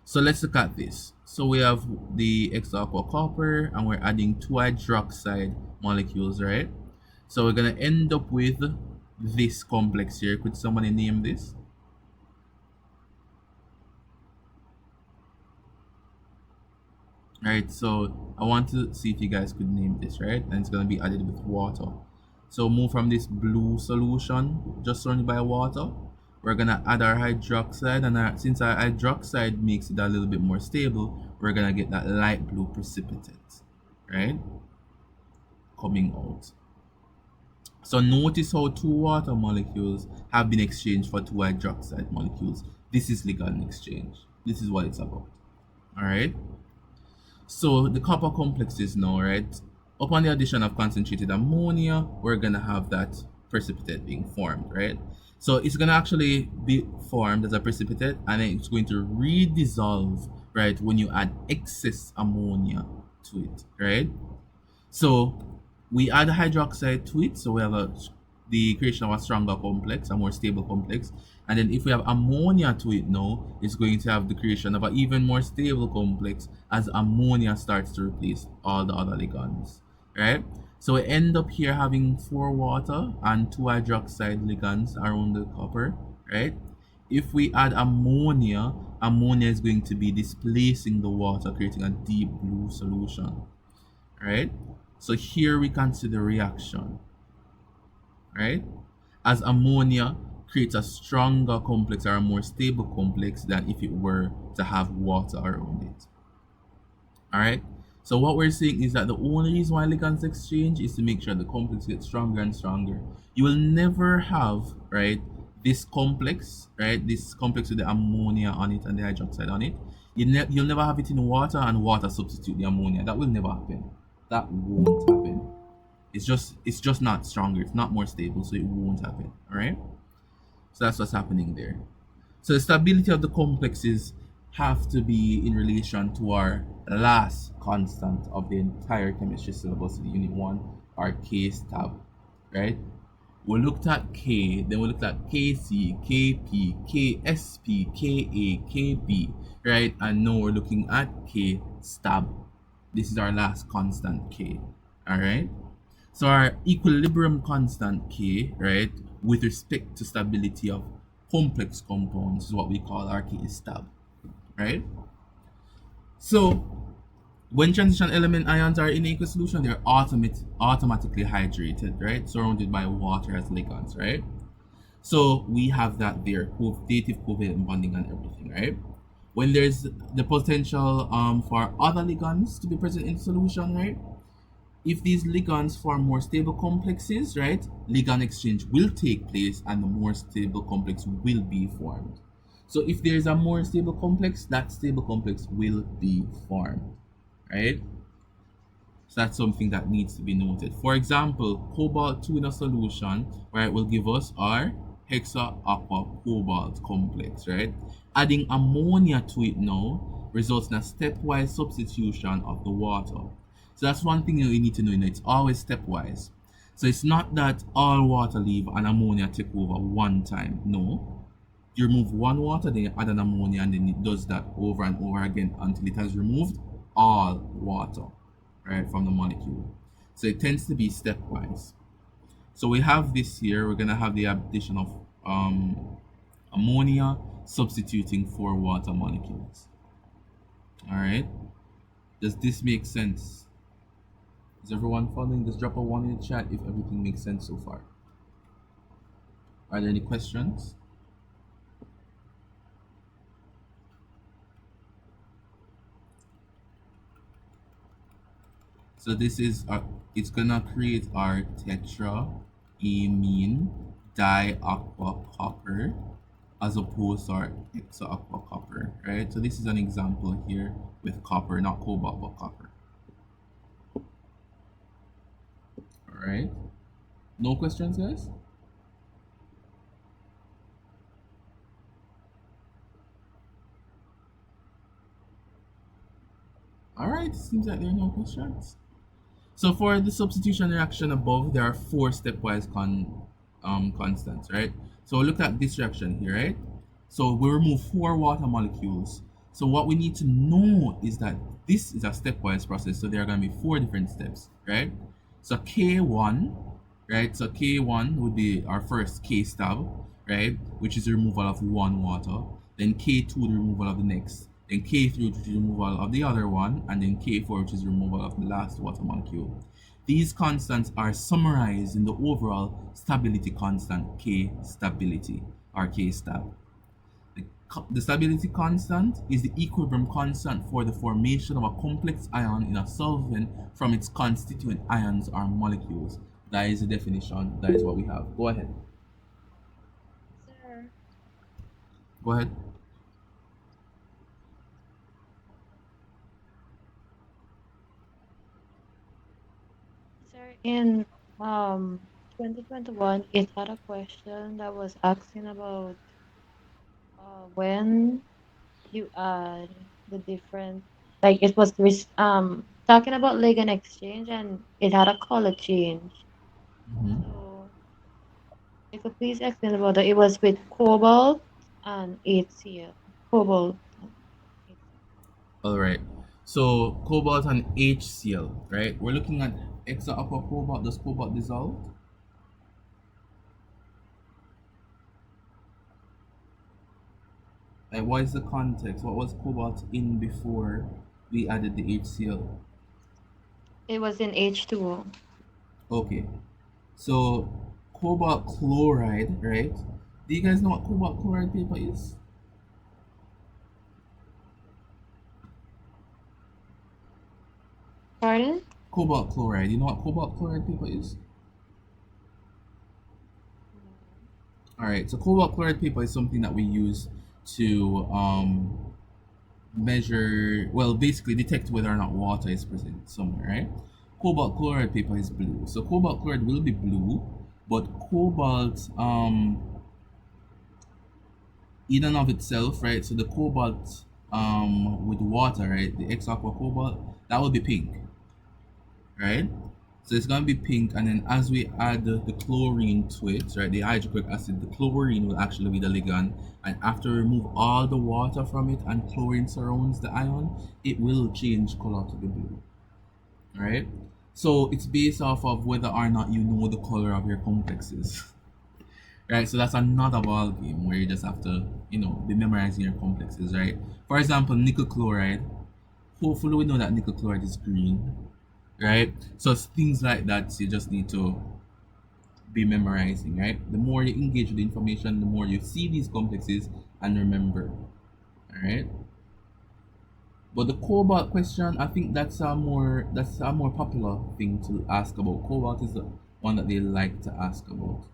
So let's look at this. So we have the extra aqua copper and we're adding two hydroxide molecules, right? So we're gonna end up with this complex here. Could somebody name this? Right, so I want to see if you guys could name this, right? And it's gonna be added with water. So move from this blue solution just surrounded by water. We're gonna add our hydroxide, and since our hydroxide makes it a little bit more stable, we're gonna get that light blue precipitate, right? Coming out. So notice how two water molecules have been exchanged for two hydroxide molecules. This is Ligand exchange. This is what it's about. All right. So the copper complexes now, right? Upon the addition of concentrated ammonia, we're gonna have that precipitate being formed, right? So it's gonna actually be formed as a precipitate, and then it's going to redissolve, right, when you add excess ammonia to it, right? So we add hydroxide to it, so we have the creation of a stronger complex, a more stable complex. And then if we have ammonia to it now, it's going to have the creation of an even more stable complex as ammonia starts to replace all the other ligands, right? So we end up here having 4 water and 2 hydroxide ligands around the copper, right? If we add ammonia, ammonia is going to be displacing the water, creating a deep blue solution, right? So here we can see the reaction, right? As ammonia creates a stronger complex or a more stable complex than if it were to have water around it. All right. So what we're saying is that the only reason why ligands exchange is to make sure the complex gets stronger and stronger. You will never have, right, this complex, right, this complex with the ammonia on it and the hydroxide on it. You'll never have it in water and water substitute the ammonia. That will never happen. That won't happen. It's just not stronger. It's not more stable, so it won't happen. All right. So that's what's happening there. So the stability of the complexes have to be in relation to our last constant of the entire chemistry syllabus in Unit 1, our K stab, right? We looked at K, then we looked at KC, KP, KSP, KA, KB, right? And now we're looking at K stab. This is our last constant K, all right? So our equilibrium constant K, right, with respect to stability of complex compounds is what we call our K stab, right? So when transition element ions are in aqueous solution, they're automatically hydrated, right? Surrounded by water as ligands, right? So we have that there, dative covalent bonding and everything, right? When there's the potential for other ligands to be present in solution, right? If these ligands form more stable complexes, right, ligand exchange will take place and the more stable complex will be formed. So if there's a more stable complex, that stable complex will be formed, right? So that's something that needs to be noted. For example, cobalt 2 in a solution, right, will give us our hexa aqua cobalt complex, right? Adding ammonia to it now results in a stepwise substitution of the water. So that's one thing you need to know, it's always stepwise. So it's not that all water leave and ammonia take over one time. No. You remove one water, then you add an ammonia, and then it does that over and over again until it has removed all water, right, from the molecule. So it tends to be stepwise. So we have this here, we're gonna have the addition of ammonia substituting 4 water molecules. All right. Does this make sense? Is everyone following? Just drop a 1 in the chat if everything makes sense so far. Are there any questions? So this is it's gonna create our tetraamine diaqua copper as opposed to our hexaaqua copper, right? So this is an example here with copper, not cobalt, but copper. All right. No questions, guys? All right. Seems like there are no questions. So for the substitution reaction above, there are four stepwise constants, right? So look at this reaction here, right? So we remove four water molecules. So what we need to know is that this is a stepwise process. So there are going to be four different steps, right? So K1, right? So K1 would be our first K stub, right? Which is the removal of one water. Then K2, the removal of the next. Then K3, which is the removal of the other one. And then K4, which is the removal of the last water molecule. These constants are summarized in the overall stability constant K stability or K stab. The stability constant is the equilibrium constant for the formation of a complex ion in a solvent from its constituent ions or molecules. That is the definition. That is what we have. Go ahead. Sir, Go ahead. sir, in 2021, it had a question that was asking about when you add the different, like it was talking about Ligand exchange and it had a color change. Mhm. So you could please explain about that. It was with cobalt and HCl. Cobalt and HCl. All right. So cobalt and HCl, right? We're looking at extra upper cobalt. Does cobalt dissolve? Like, what is the context? What was cobalt in before we added the HCl? It was in H2O. Okay. So cobalt chloride, right? Do you guys know what cobalt chloride paper is? Pardon? Cobalt chloride. You know what cobalt chloride paper is? No. All right. So cobalt chloride paper is something that we use to measure, well, basically detect whether or not water is present somewhere, right? Cobalt chloride paper is blue. So cobalt chloride will be blue, but cobalt in and of itself, right? So the cobalt with water, right? The X aqua cobalt, that will be pink, right? So it's gonna be pink, and then as we add the chlorine to it, right? The hydrochloric acid, the chlorine will actually be the ligand, and after we remove all the water from it and chlorine surrounds the ion, it will change color to the blue, right? So it's based off of whether or not you know the color of your complexes. Right, so that's another ball game where you just have to, be memorizing your complexes, right? For example, nickel chloride. Hopefully, we know that nickel chloride is green, right? So it's things like that, you just need to be memorizing, right? The more you engage with the information, the more you see these complexes and remember, all right? But the cobalt question, I think that's a more popular thing to ask about. Cobalt is the one that they like to ask about.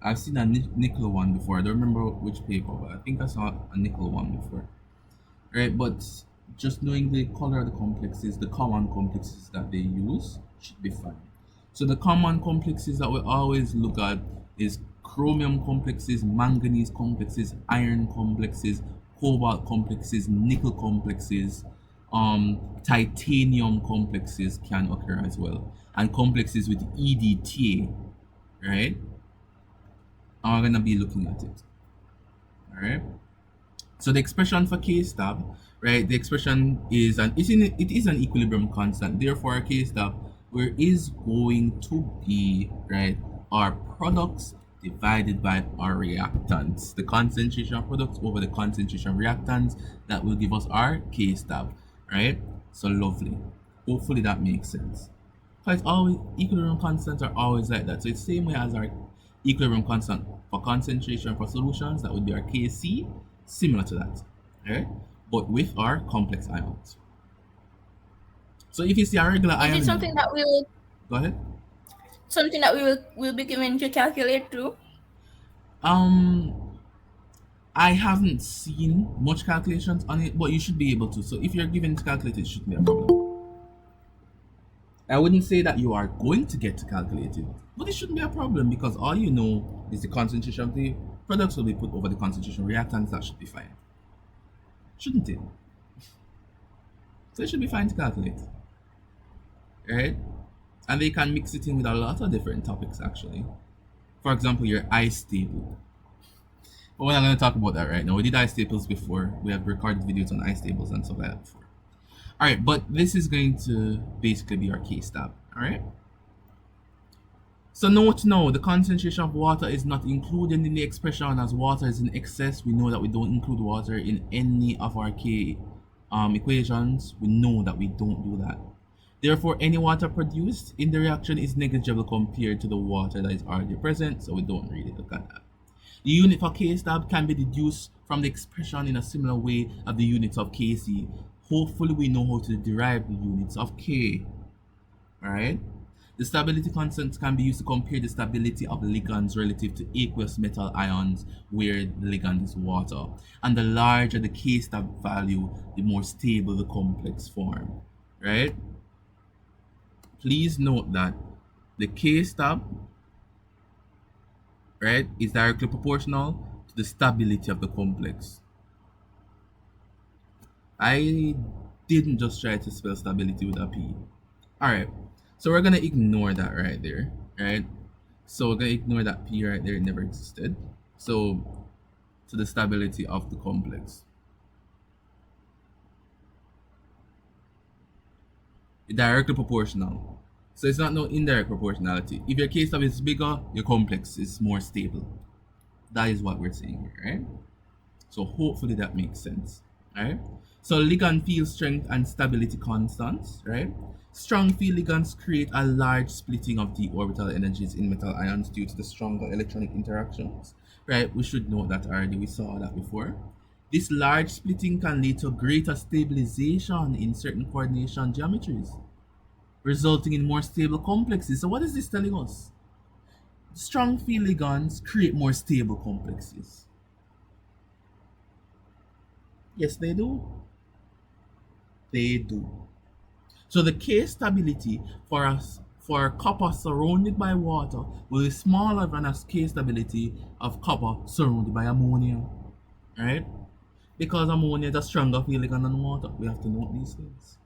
I've seen a nickel one before. I don't remember which paper, but I think I saw a nickel one before. Right, but just knowing the color of the complexes, the common complexes that they use should be fine. So the common complexes that we always look at is chromium complexes, manganese complexes, iron complexes, cobalt complexes, nickel complexes, titanium complexes can occur as well, and complexes with EDTA, right? Are gonna be looking at it. All right. So the expression for K stab, right? The expression is it is an equilibrium constant. Therefore, K stab where is going to be right our products divided by our reactants. The concentration of products over the concentration of reactants that will give us our K stab, right? So lovely. Hopefully that makes sense. So it's always equilibrium constants are always like that. So it's the same way as our equilibrium constant for concentration for solutions, that would be our Kc, similar to that. Alright? But with our complex ions. So if you see a regular Is ion it something that go ahead. will be given to calculate too? Um I haven't seen much calculations on it, but you should be able to. So if you're given to calculate it, shouldn't be a problem. I wouldn't say that you are going to get to calculate it, but it shouldn't be a problem because all you know is the concentration of the products will be put over the concentration of reactants. That should be fine, shouldn't it? So it should be fine to calculate, right? And they can mix it in with a lot of different topics actually. For example, your ice table. But we're not going to talk about that right now. We did ice tables before. We have recorded videos on ice tables and stuff like that before. All right, but this is going to basically be our case tab. All right. So note now, the concentration of water is not included in the expression as water is in excess. We know that we don't include water in any of our K equations. We know that we don't do that. Therefore, any water produced in the reaction is negligible compared to the water that is already present, so we don't really look at that. The unit for K stab can be deduced from the expression in a similar way of the units of Kc. Hopefully, we know how to derive the units of K. Alright? The stability constant can be used to compare the stability of ligands relative to aqueous metal ions where the ligand is water. And the larger the K stab value, the more stable the complex form. Right? Please note that the K stab, right, is directly proportional to the stability of the complex. I didn't just try to spell stability with a P. Alright, so we're gonna ignore that right there, right? So we're gonna ignore that P right there, it never existed. So, to the stability of the complex. Directly proportional. So it's not no indirect proportionality. If your K stab is bigger, your complex is more stable. That is what we're saying here, right? So hopefully that makes sense, right? So ligand field strength and stability constants, right? Strong field ligands create a large splitting of d orbital energies in metal ions due to the stronger electronic interactions, right? We should know that already, we saw that before. This large splitting can lead to greater stabilization in certain coordination geometries, resulting in more stable complexes. So what is this telling us? Strong field ligands create more stable complexes. Yes, they do. They do. So the K stability for copper surrounded by water will be smaller than a K stability of copper surrounded by ammonia. Right? Because ammonia is a stronger field ligand than water. We have to note these things.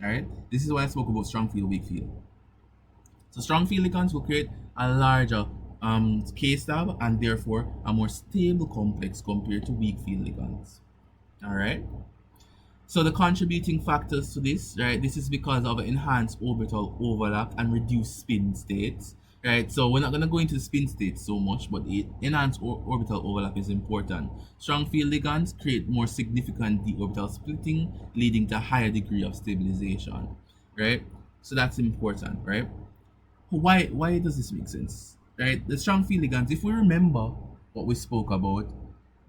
Alright? This is why I spoke about strong field, weak field. So strong field ligands will create a larger K stab and therefore a more stable complex compared to weak field ligands. Alright? So the contributing factors to this, right, this is because of enhanced orbital overlap and reduced spin states, right? So we're not going to go into the spin states so much, but enhanced orbital overlap is important. Strong field ligands create more significant d orbital splitting, leading to a higher degree of stabilization, right? So that's important, right? Why does this make sense, right? The strong field ligands, if we remember what we spoke about,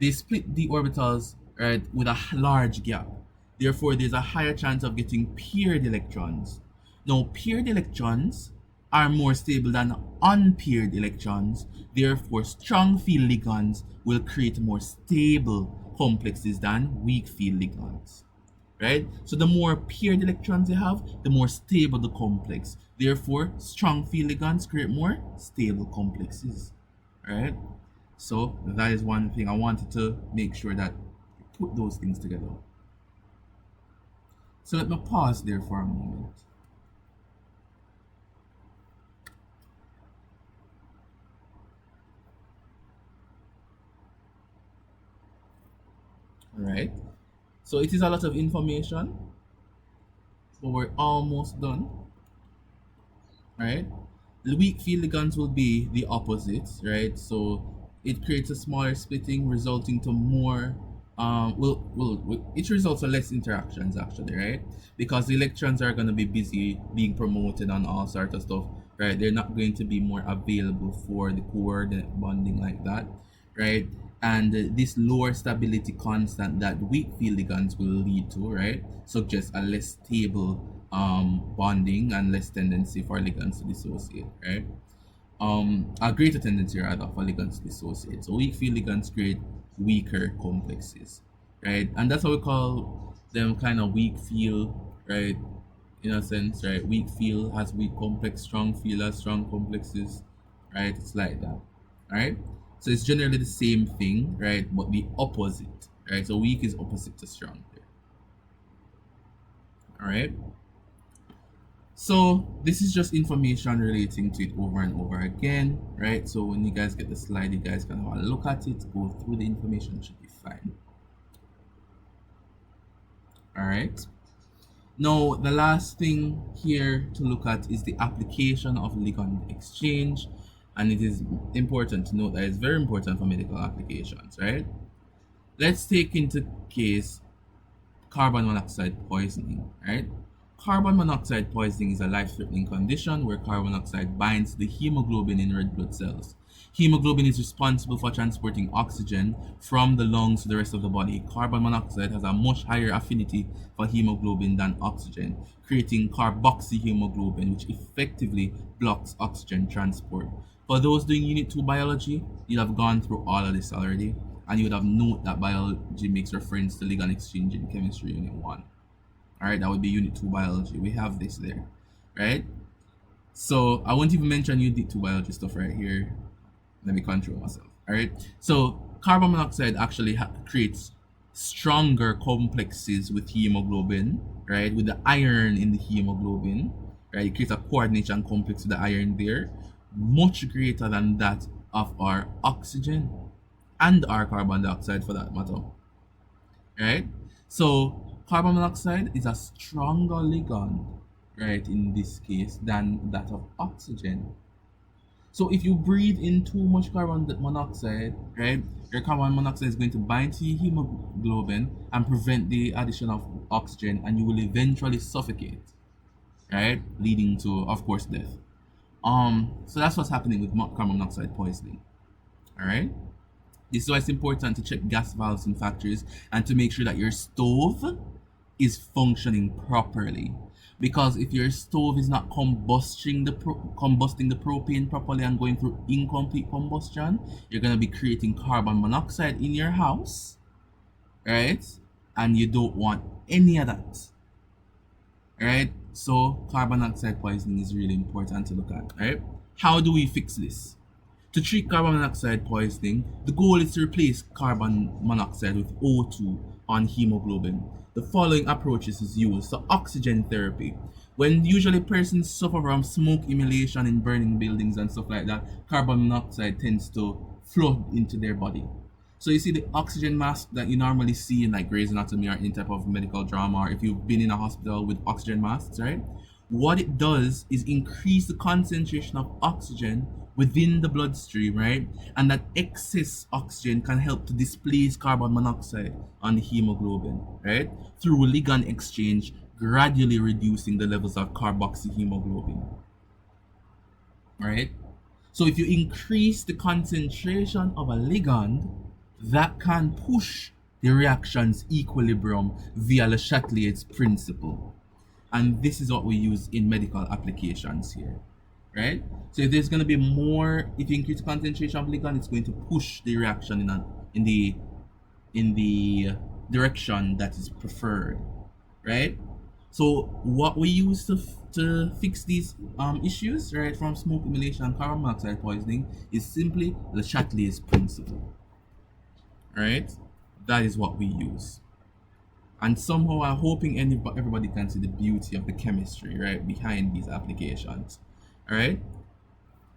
they split the orbitals, right, with a large gap. Therefore, there's a higher chance of getting paired electrons. Now, paired electrons are more stable than unpaired electrons. Therefore, strong field ligands will create more stable complexes than weak field ligands. Right? So the more paired electrons you have, the more stable the complex. Therefore, strong field ligands create more stable complexes. Right? So that is one thing I wanted to make sure that you put those things together. So let me pause there for a moment. Alright. So it is a lot of information, but we're almost done. Right? The weak field ligands will be the opposite, right? So it creates a smaller splitting, resulting to more it results in less interactions actually, right? Because the electrons are going to be busy being promoted on all sorts of stuff, right? They're not going to be more available for the coordinate bonding like that, right? And this lower stability constant that weak field ligands will lead to, right, suggests a less stable bonding and less tendency for ligands to dissociate, right? A greater tendency rather for ligands to dissociate. So weak field ligands create weaker complexes, right? And that's how we call them kind of weak field, right? In a sense, right? Weak field has weak complex, strong field has strong complexes, right? It's like that, right? So it's generally the same thing, right? But the opposite, right? So weak is opposite to strong there. All right. So this is just information relating to it over and over again, right? So when you guys get the slide, you guys can have a look at it, go through the information, it should be fine. All right. Now, the last thing here to look at is the application of ligand exchange. And it is important to note that it's very important for medical applications, right? Let's take into case carbon monoxide poisoning, right? Carbon monoxide poisoning is a life-threatening condition where carbon monoxide binds the hemoglobin in red blood cells. Hemoglobin is responsible for transporting oxygen from the lungs to the rest of the body. Carbon monoxide has a much higher affinity for hemoglobin than oxygen, creating carboxyhemoglobin, which effectively blocks oxygen transport. For those doing Unit 2 biology, you'll have gone through all of this already, and you would have known that biology makes reference to ligand exchange in chemistry Unit 1. All right, that would be Unit 2 biology. We have this there, right? So I won't even mention Unit 2 biology stuff right here. Let me control myself. All right. So carbon monoxide actually creates stronger complexes with hemoglobin, right? With the iron in the hemoglobin, right? It creates a coordination complex with the iron there, much greater than that of our oxygen and our carbon dioxide for that matter, right? So carbon monoxide is a stronger ligand, right, in this case than that of oxygen. So if you breathe in too much carbon monoxide, right, your carbon monoxide is going to bind to your hemoglobin and prevent the addition of oxygen, and you will eventually suffocate, right, leading to, of course, death. So that's what's happening with carbon monoxide poisoning. All right. This is why it's important to check gas valves in factories and to make sure that your stove is functioning properly. Because if your stove is not combusting the propane properly and going through incomplete combustion, you're gonna be creating carbon monoxide in your house, right? And you don't want any of that, right? So carbon monoxide poisoning is really important to look at, right? How do we fix this? To treat carbon monoxide poisoning, the goal is to replace carbon monoxide with O2 on hemoglobin. The following approaches is used. So oxygen therapy. When usually persons suffer from smoke inhalation in burning buildings and stuff like that, carbon monoxide tends to flood into their body. So you see the oxygen mask that you normally see in like Grey's Anatomy or any type of medical drama, or if you've been in a hospital with oxygen masks, right? What it does is increase the concentration of oxygen within the bloodstream, right? And that excess oxygen can help to displace carbon monoxide on the hemoglobin, right? Through ligand exchange, gradually reducing the levels of carboxyhemoglobin, right? So if you increase the concentration of a ligand, that can push the reaction's equilibrium via Le Chatelier's principle. And this is what we use in medical applications here, right? So if there's going to be more, if you increase the concentration of ligand, it's going to push the reaction in the direction that is preferred, right? So what we use to fix these issues, right, from smoke inhalation and carbon monoxide poisoning is simply Le Chatelier's principle, right? That is what we use. And somehow I'm hoping everybody can see the beauty of the chemistry, right, behind these applications. All right.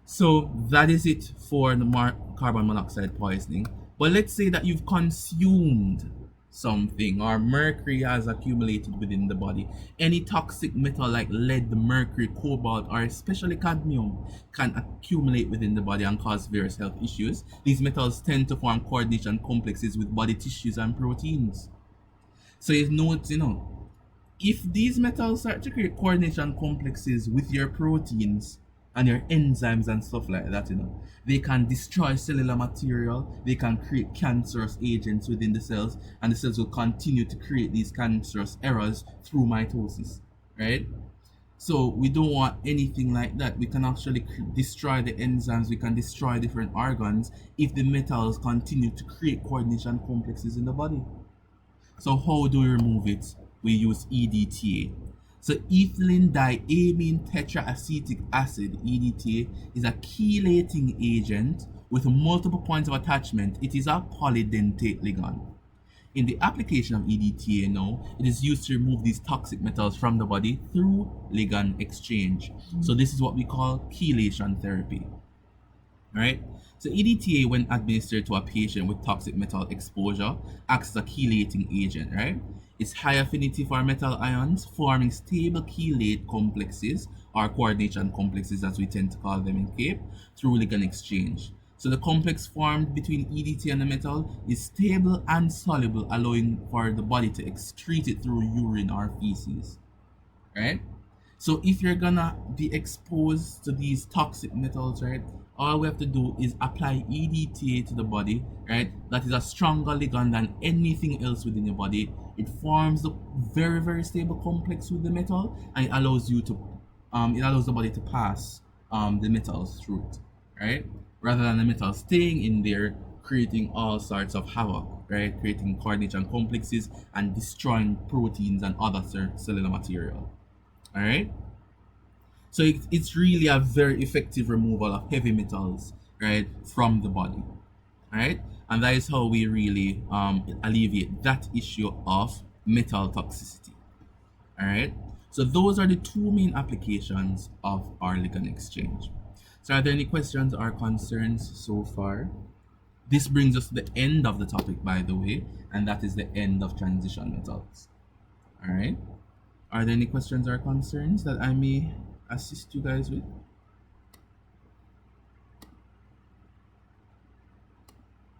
So that is it for the carbon monoxide poisoning. But let's say that you've consumed something or mercury has accumulated within the body. Any toxic metal like lead, mercury, cobalt, or especially cadmium can accumulate within the body and cause various health issues. These metals tend to form coordination complexes with body tissues and proteins. So you note, if these metals start to create coordination complexes with your proteins and your enzymes and stuff like that, they can destroy cellular material, they can create cancerous agents within the cells, and the cells will continue to create these cancerous errors through mitosis, right? So we don't want anything like that. We can actually destroy the enzymes, we can destroy different organs if the metals continue to create coordination complexes in the body. So how do we remove it? We use EDTA. So ethylene diamine tetraacetic acid, EDTA, is a chelating agent with multiple points of attachment. It is a polydentate ligand. In the application of EDTA now, it is used to remove these toxic metals from the body through ligand exchange. So this is what we call chelation therapy. Right? So EDTA, when administered to a patient with toxic metal exposure, acts as a chelating agent, right? It's high affinity for metal ions, forming stable chelate complexes or coordination complexes as we tend to call them in CAPE through ligand exchange. So the complex formed between EDTA and the metal is stable and soluble, allowing for the body to excrete it through urine or feces, right? So if you're gonna be exposed to these toxic metals, right, all we have to do is apply EDTA to the body, right? That is a stronger ligand than anything else within your body. It forms the very, very stable complex with the metal, and it allows the body to pass the metals through it, right? Rather than the metal staying in there, creating all sorts of havoc, right? Creating coordination complexes and destroying proteins and other cellular material. All right. So it's really a very effective removal of heavy metals, right, from the body. All right. And that is how we really alleviate that issue of metal toxicity. All right. So those are the two main applications of our ligand exchange. So are there any questions or concerns so far? This brings us to the end of the topic, by the way, and that is the end of transition metals. All right. Are there any questions or concerns that I may assist you guys with?